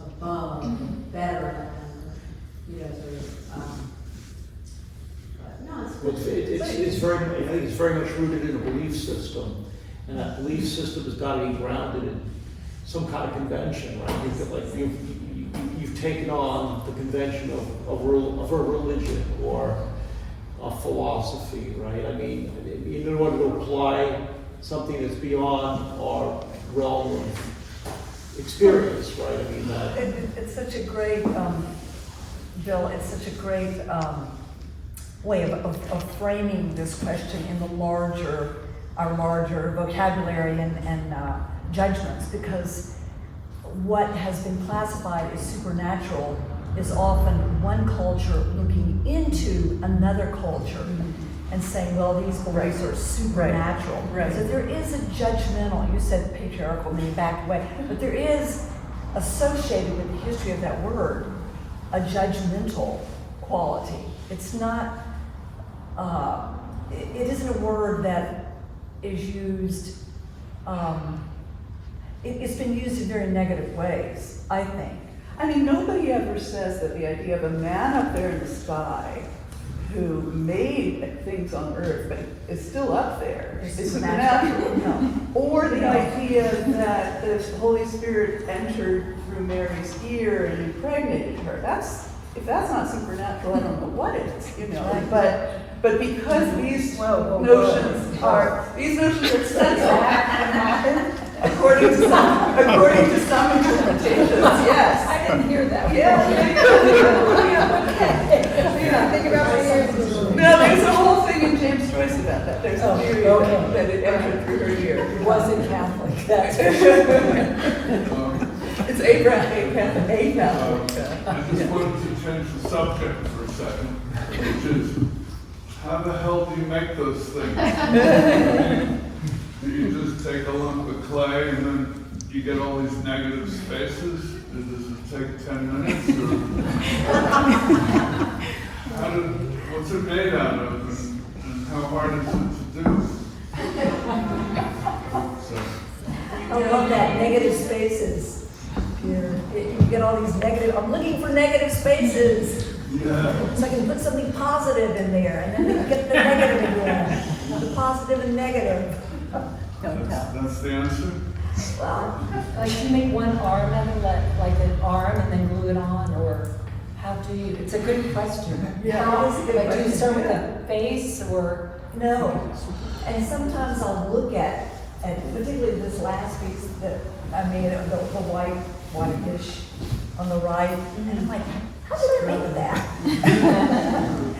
above, and better, and, sort of, but no, it's Well, good. it's very, I think it's very much rooted in a belief system, and that belief system has got to be grounded in some kind of convention, right? You've taken on the convention of a religion or a philosophy, right? I mean, in order to apply something that's beyond our realm of experience, right? I mean, It's such a great, Bill, it's such a great way of framing this question in our larger vocabulary and judgments, because what has been classified as supernatural is often one culture looking into another culture and saying, well, these beliefs are supernatural. Right. So there is a judgmental, you said patriarchal, and you backed away, but there is associated with the history of that word a judgmental quality. It's not, it isn't a word that is used, it's been used in very negative ways, I think. I mean, nobody ever says that the idea of a man up there in the sky who made things on earth, but is still up there, is supernatural. No. Or the idea that the Holy Spirit entered through Mary's ear and impregnated her. If that's not supernatural, I don't know what is, But because these notions are sensible, according to some interpretations, yes. I didn't hear that. Yeah. Think about my ears. No, there's a whole thing in James Joyce about that. There's a theory that it entered through her ear. It wasn't Catholic, that's for It's Abraham. I just wanted to change the subject for a second, which is, how the hell do you make those things? Do you just take a lump of clay and then you get all these negative spaces? Does it take 10 minutes? Or what's it made out of, and how hard is it to do? I love that, negative spaces. You get all these negative, I'm looking for negative spaces. Yeah. So I can put something positive in there, and then get the negative again. The positive and negative. That's the answer? Well, Like you make one arm out of like an arm and then glue it on, or how do you? It's a good question. Yeah, How it is a good like do you question. start with a face or? no. And sometimes I'll look at particularly this last piece that I made, the white dish on the right, and I'm like, how did I make that?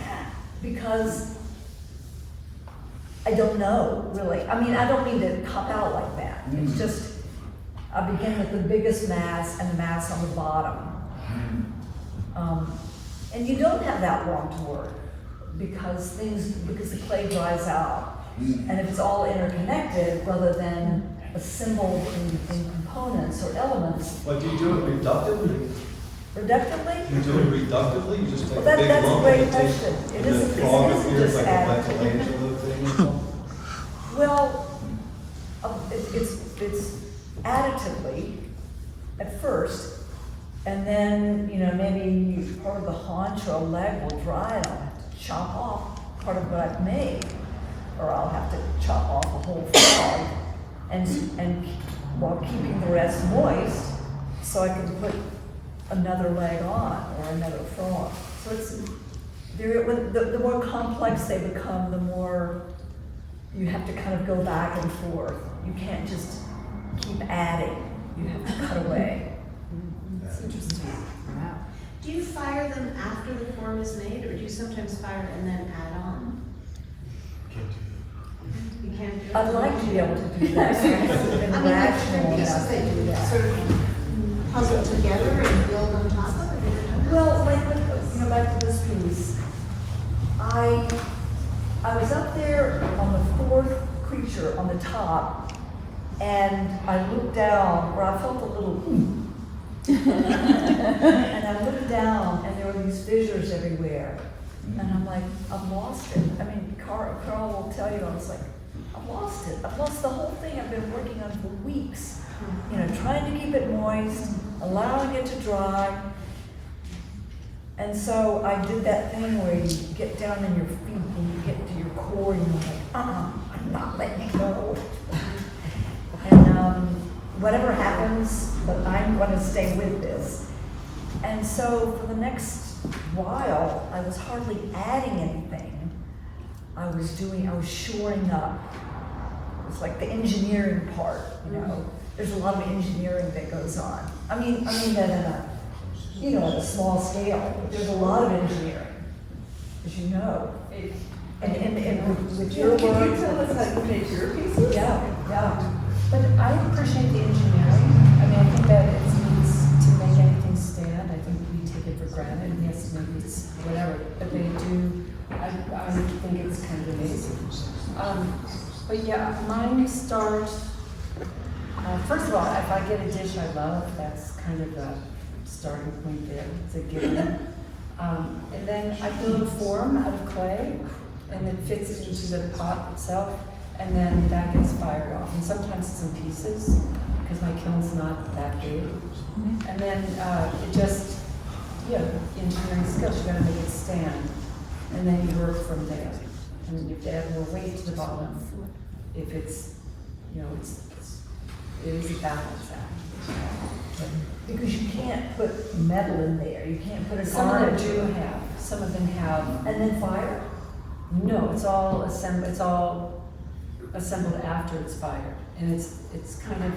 Because I don't know, really. I mean, I don't mean to cop out like that. It's just, I begin with the biggest mass and the mass on the bottom. And you don't have that long to work because the clay dries out. And if it's all interconnected rather than assembled in components or elements, But do you do it reductively? reductively, You do it reductively? You just take Well, a big that's a lump great and take- question. It and isn't- then frog it it isn't here just like a additive. Michelangelo thing or something? well, it's additively at first, and then, maybe part of the haunch or a leg will dry and I'll have to chop off part of what I've made, or I'll have to chop off a whole frog and while keeping the rest moist, so I can put another leg on or another frog. So the more complex they become, the more you have to kind of go back and forth. You can't just keep adding. You have to cut away. It's interesting. Do you fire them after the form is made, or do you sometimes fire and then add on? You can't do it? I'd like to be able to do that. I've been I mean, like rational different pieces enough to that do you that. sort of puzzle together and build on top of it? Well, back to this piece. I was up there on the fourth creature on the top, and I looked down, where I felt a little and I looked down, and there were these fissures everywhere. And I'm like, I've lost it. I mean, Carl will tell you, I was like, I've lost it. I've lost the whole thing I've been working on for weeks. You know, trying to keep it moist, allowing it to dry. And so I did that thing where you get down in your feet and you get to your core and you're like, I'm not letting it go. And whatever happens, but I'm going to stay with this. And so for the next while, I was hardly adding anything. I was shoring up. It's like the engineering part, you know. There's a lot of engineering that goes on. I mean that at a small scale. There's a lot of engineering, as you know. And with your work. Can you tell us how you made your pieces? Yeah. But I appreciate the engineering. I mean, I think that it needs to make anything stand. I think we take it for granted. Yes, maybe it's whatever, but they do. I think it's kind of amazing. But yeah, mine start. First of all, if I get a dish I love, that's kind of the starting point there. It's a given. And then I build a form out of clay, and it fits into the pot itself. And then that gets fired off. And sometimes it's in pieces, because my kiln's not that big. And then it just, engineering skills, you gotta make it stand. And then you work from there. And you have to add more weight to the bottom. If it's, it is a balance act. Because you can't put metal in there. You can't put a Some of garnish. them do have, some of them have. And then fire? No, it's all assembled after it's fired. And it's kind of,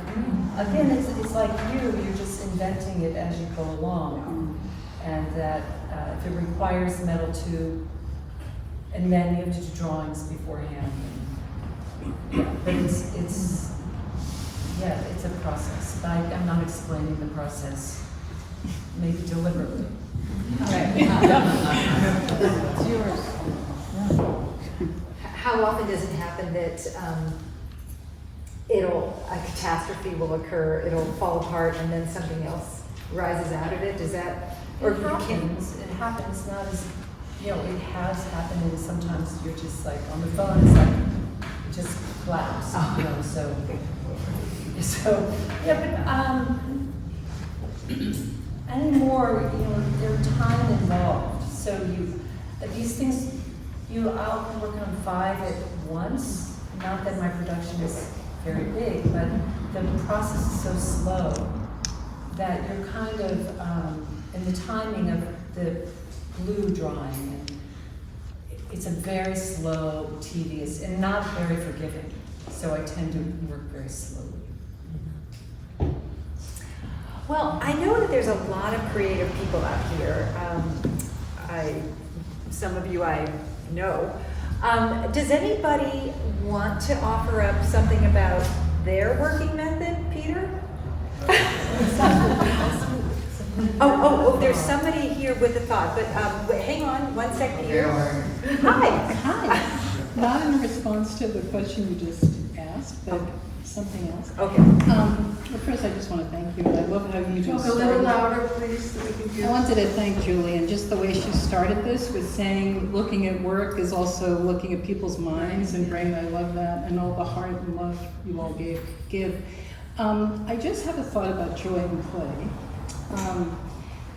again, it's like you're just inventing it as you go along. And that if it requires metal to, and then you have to do drawings beforehand. But it's a process. But I'm not explaining the process, maybe deliberately. It's yours. How often does it happen that a catastrophe will occur, it'll fall apart, and then something else rises out of it? Does that, or It you can? happens not as, it has happened, and sometimes you're just like, on the phone, it's like, it just collapsed, so, but, anymore, there's time involved, so these things, I'll work on 5 at once. Not that my production is very big, but the process is so slow that you're kind of in the timing of the glue drying. And it's a very slow, tedious, and not very forgiving. So I tend to work very slowly. Well, I know that there's a lot of creative people out here. Some of you I know. Does anybody want to offer up something about their working method, Peter? There's somebody here with a thought, but hang on one sec, Peter. Hi. Not in response to the question you just asked, but something else. Okay. Well, first, I just want to thank you. I love how you just Talk a little louder, please, so we can hear. I wanted to thank Julie, and just the way she started this with saying looking at work is also looking at people's minds and brain. I love that, and all the heart and love you all give. I just have a thought about joy in play,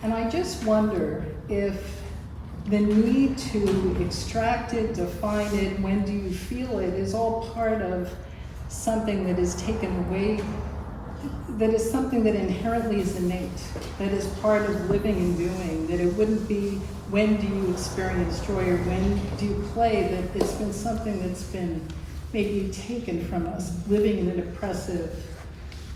and I just wonder if the need to extract it, define it, when do you feel it, is all part of something that is taken away, that is something that inherently is innate, that is part of living and doing, that it wouldn't be when do you experience joy or when do you play, that it's been something that's been maybe taken from us, living in an oppressive,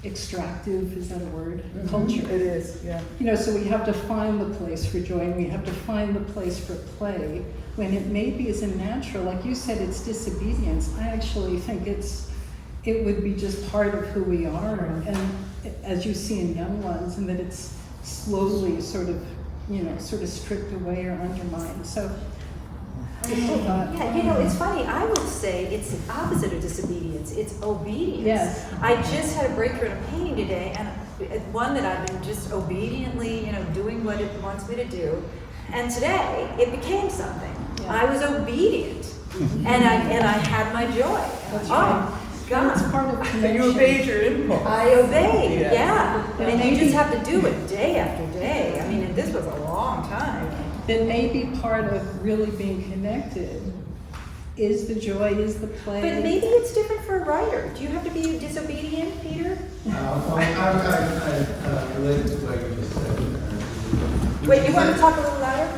extractive, is that a word? Culture. It is, yeah. So we have to find the place for joy, and we have to find the place for play, when it maybe isn't natural. Like you said, it's disobedience. I actually think it would be just part of who we are, and as you see in young ones, and that it's slowly sort of stripped away or undermined. So, It's funny. I would say it's the opposite of disobedience. It's obedience. Yes. I just had a breakthrough in a painting today, and one that I've been just obediently, doing what it wants me to do. And today, it became something. I was obedient, and I had my joy. That's Oh, right. God. It's part of So connection. you obeyed your impulse. I obeyed, Yeah. yeah. And you just have to do it day after day. I mean, and this was a long time. That may be part of really being connected. Is the joy, is the play. But maybe it's different for a writer. Do you have to be disobedient, Peter? I related to what you just said. Wait, you want to talk a little louder?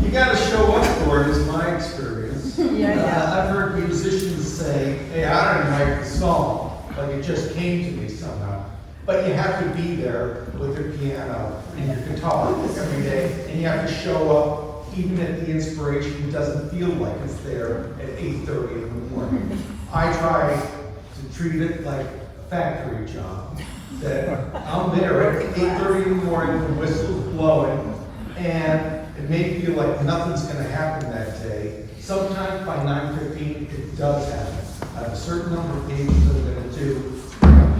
You gotta show up for it, is my experience. Yeah. I've heard musicians say, hey, I don't write the song, like it just came to me somehow. But you have to be there with your piano and your guitar every day, and you have to show up even if the inspiration doesn't feel like it's there at 8:30 in the morning. I try to treat it like a factory job, that I'm there at 8:30 in the morning, the whistle's blowing, and it may feel like nothing's gonna happen that day. Sometimes by 9:15, it does happen. I have a certain number of pages I'm gonna do,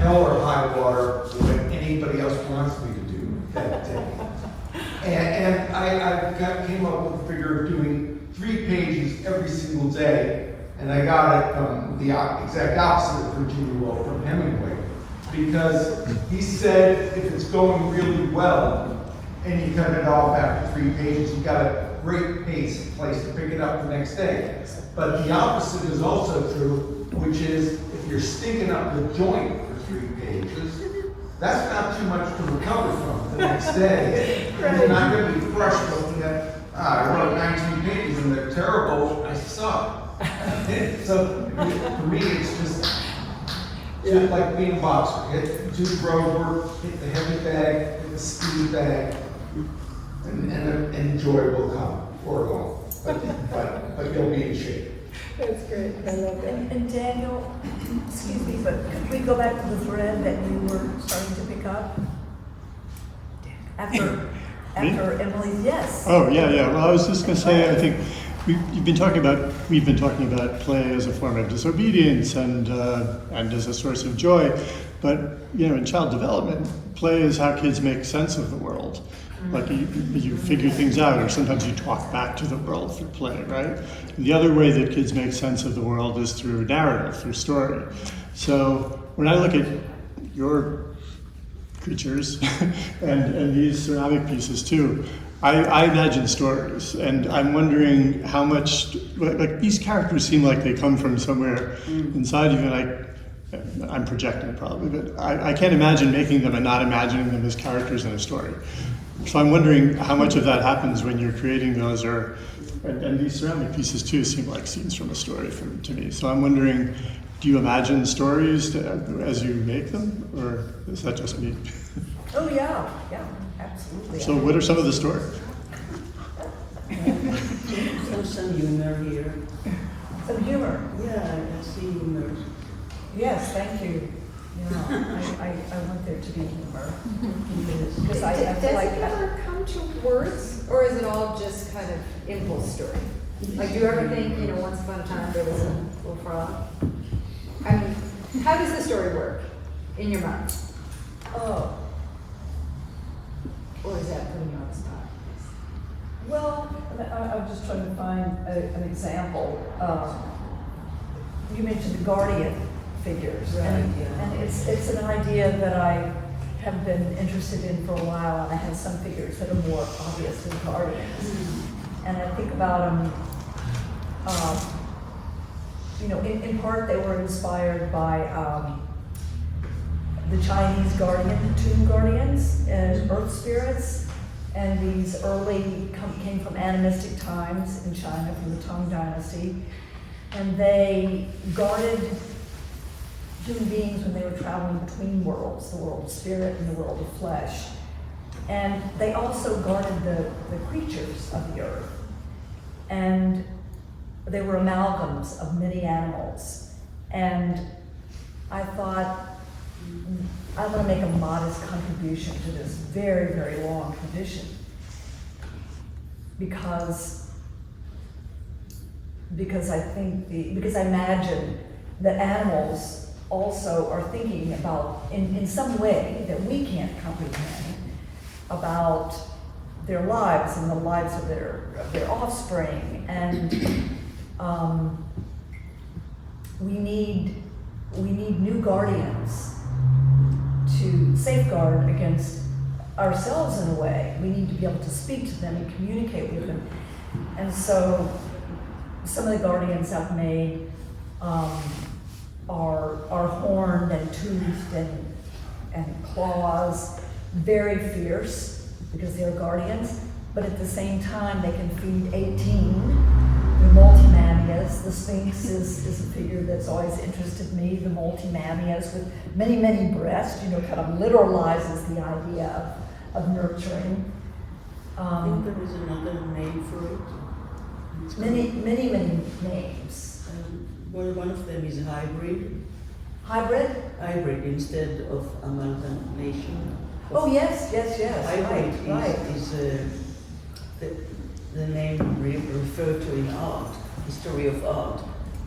hell or high water, what anybody else wants me to do that day. And I came up with the figure of doing 3 pages every single day, and I got it from the exact opposite of Virginia Woolf from Hemingway, because he said if it's going really well, and you cut it off after 3 pages, you got a great place to pick it up the next day. But the opposite is also true, which is if you're stinking up the joint for 3 pages, that's not too much to recover from the next day. You're not going to be fresh looking at, I wrote 19 pages and they're terrible, I suck. So for me, it's just like being a boxer. Hit 2 road work, hit the heavy bag, hit the speed bag, and joy will come or go. But you'll be in shape. That's great. I love that. And Daniel, excuse me, but could we go back to the thread that you were starting to pick up? After Emily, yes. Oh, yeah. Well, I was just going to say, I think we've been talking about play as a form of disobedience and as a source of joy. But, in child development, play is how kids make sense of the world. Like you figure things out, or sometimes you talk back to the world through play, right? And the other way that kids make sense of the world is through narrative, through story. So when I look at your creatures and these ceramic pieces too, I imagine stories, and I'm wondering how much, like these characters seem like they come from somewhere inside of you. I'm projecting probably, but I can't imagine making them and not imagining them as characters in a story. So I'm wondering how much of that happens when you're creating those, and these ceramic pieces too seem like scenes from a story to me. So I'm wondering, do you imagine stories as you make them, or is that just me? Oh, yeah, absolutely. So what are some of the stories? Some humor here. Some humor. Yeah, I see humor. Yes, thank you. I want there to be humor. Because I Does feel it like ever come to words, or is it all just kind of impulse story? Like, do you ever think, once upon a time there was a little frog? I mean, how does the story work in your mind? oh, Or is that putting you on the spot? well, I'm just trying to find an example. You mentioned the guardian figures, Right, and it's an idea that I have been interested in for a while, and I have some figures that are more obvious than guardians. And I think about them, in part they were inspired by the Chinese tomb guardians and earth spirits, and these came from animistic times in China, from the Tang Dynasty, and they guarded human beings when they were traveling between worlds, the world of spirit and the world of flesh. And they also guarded the creatures of the earth. And they were amalgams of many animals. And I thought, I want to make a modest contribution to this very, very long tradition. Because I imagine that animals also are thinking about, in some way that we can't comprehend, about their lives and the lives of their offspring, and we need new guardians to safeguard against ourselves in a way. We need to be able to speak to them and communicate with them. And so some of the guardians I've made are horned and toothed and claws, very fierce because they're guardians, but at the same time they can feed 18. They're multimammias. The Sphinx is a figure that's always interested me, the multimammias with many, many breasts, kind of literalizes the idea of nurturing. I think there is another name for it. It's Many names. One of them is hybrid. Hybrid? Hybrid instead of amalgamation. Oh, yes. Hybrid Right. is the name referred to in art, history of art,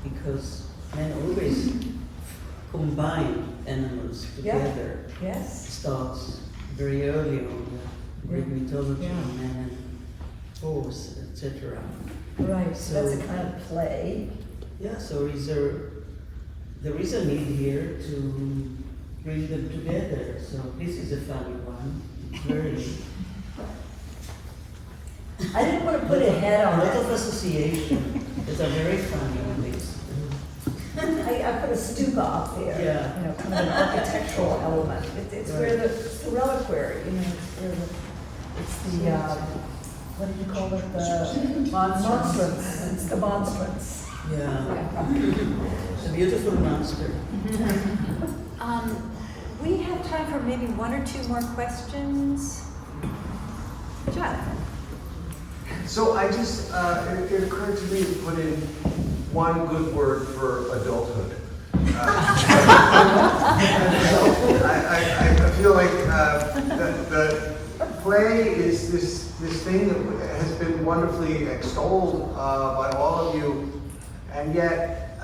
because men always combine animals together. Yes. It starts very early on the Greek mythology, man and horse, etc. Right, so that's a So- kind of play. Yeah, so there is a need here to bring them together. So this is a funny one. It's very I didn't want to put a head on a lot of it. association. It's a very funny on this. I put a stupa up there, Yeah. kind of an architectural element. It's where it's the reliquary, it's the, what do you call it, the monstrance. It's the monstrance. Yeah. It's a beautiful monster. We have time for maybe one or two more questions. Jonathan. So I just, it occurred to me to put in one good word for adulthood. I feel like the play is this thing that has been wonderfully extolled by all of you, and yet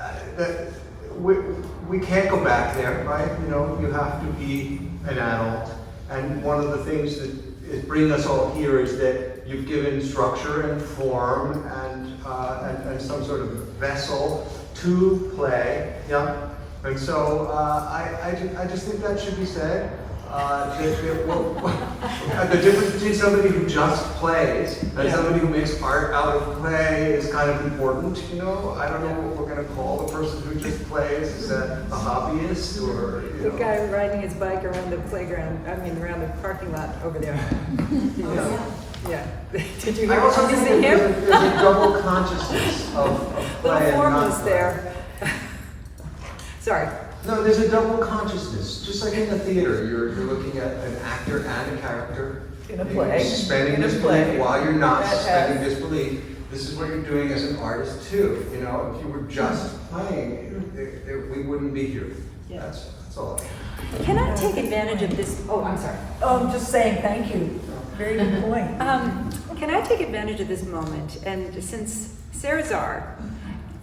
we can't go back there, right? You have to be an adult, and one of the things that is bringing us all here is that you've given structure and form and some sort of vessel to play, And so I just think that should be said. The difference between somebody who just plays and somebody who makes art out of play is kind of important. I don't know what we're going to call the person who just plays. Is that a hobbyist or? The guy riding his bike around the playground, around the parking lot over there. Yeah. Did you I also see think him? there's a double consciousness of play Little and formless non-play. there. Sorry. No, there's a double consciousness. Just like in the theater, you're looking at an actor and a character. In a play. You're suspending In a disbelief play. while you're not That suspending has- disbelief. This is what you're doing as an artist too. If you were just playing, we wouldn't be here. That's all. Can I take advantage of this? Oh, I'm sorry. Oh, I'm just saying, thank you. Very good point. Can I take advantage of this moment? And since Sarah Czar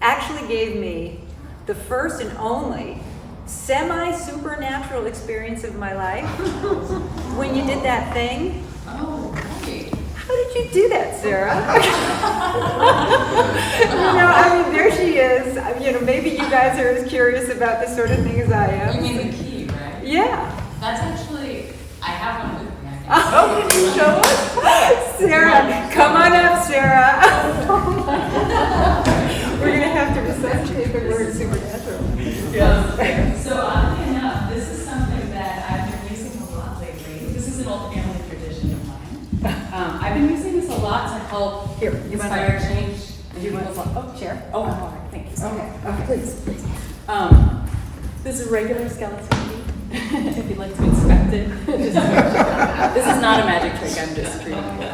actually gave me the first and only semi-supernatural experience of my life when you did that thing. Oh, right. How did you do that, Sarah? There she is. Maybe you guys are as curious about this sort of thing as I am. You mean the key, right? Yeah. That's actually, I have one with me. Oh, can you show us? Sarah, come on up, Sarah. We're going to have to resuscitate the word supernatural. So oddly enough, this is something that I've been using a lot lately. This is an old family tradition of mine. I've been using this a lot to help inspire change in people's lives. Oh, chair. Oh, all right, thank you. Okay, please. This is a regular skeleton key. If you'd like to inspect it. This is not a magic trick, I'm just treating it.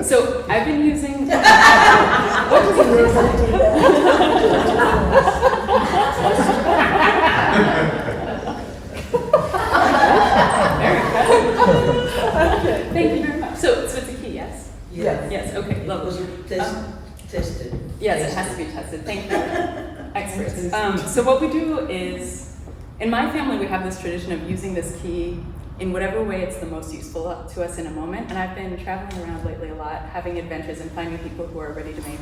So I've been using. What does it look like to do Thank you very much. So it's a key, yes? Yes. Yes, okay, lovely. Was it tested? Yes, it has to be tested. Thank you. Experts. So what we do is, in my family, we have this tradition of using this key in whatever way it's the most useful to us in a moment. And I've been traveling around lately a lot, having adventures and finding people who are ready to make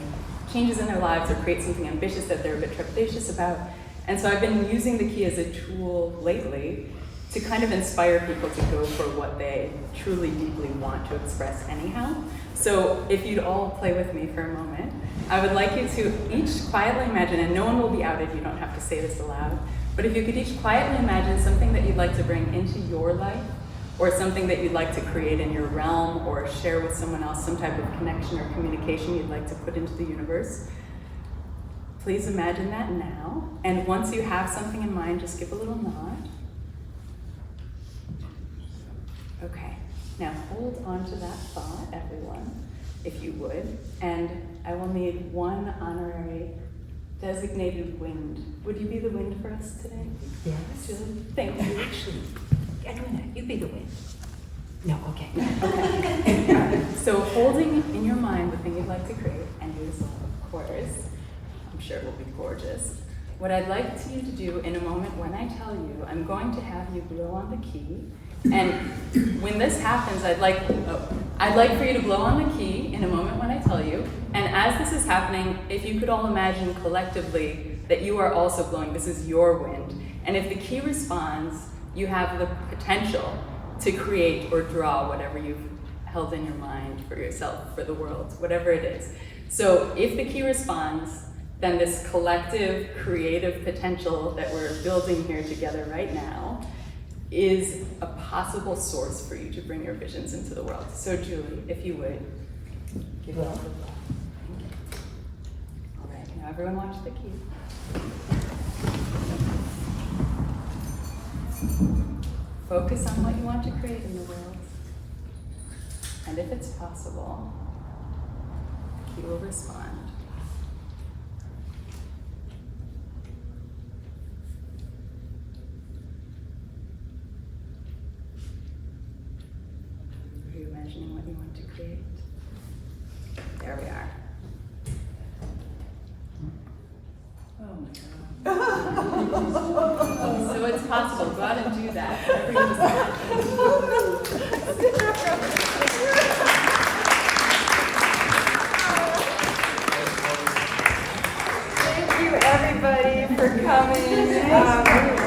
changes in their lives or create something ambitious that they're a bit trepidatious about. And so I've been using the key as a tool lately to kind of inspire people to go for what they truly deeply want to express anyhow. So if you'd all play with me for a moment, I would like you to each quietly imagine, and no one will be outed, you don't have to say this aloud, but if you could each quietly imagine something that you'd like to bring into your life, or something that you'd like to create in your realm or share with someone else, some type of connection or communication you'd like to put into the universe. Please imagine that now. And once you have something in mind, just give a little nod. Okay, now hold on to that thought, everyone, if you would. And I will need one honorary designated wind. Would you be the wind for us today? Yes. Julie? Thank you. Actually, Edwina, you be the wind. No, okay. Okay. So holding in your mind the thing you'd like to create, and use, of course, I'm sure it will be gorgeous. What I'd like you to do in a moment when I tell you, I'm going to have you blow on the key. And when this happens, I'd like for you to blow on the key in a moment when I tell you. And as this is happening, if you could all imagine collectively that you are also blowing, this is your wind. And if the key responds, you have the potential to create or draw whatever you've held in your mind for yourself, for the world, whatever it is. So if the key responds, then this collective creative potential that we're building here together right now is a possible source for you to bring your visions into the world. So Julie, if you would, give it a little blow. Thank you. All right, now everyone watch the key. Focus on what you want to create in the world. And if it's possible, the key will respond. Are you imagining what you want to create? There we are. Oh my God. So it's possible. Go out and do that. Whatever you just imagine. Thank you, everybody, for coming.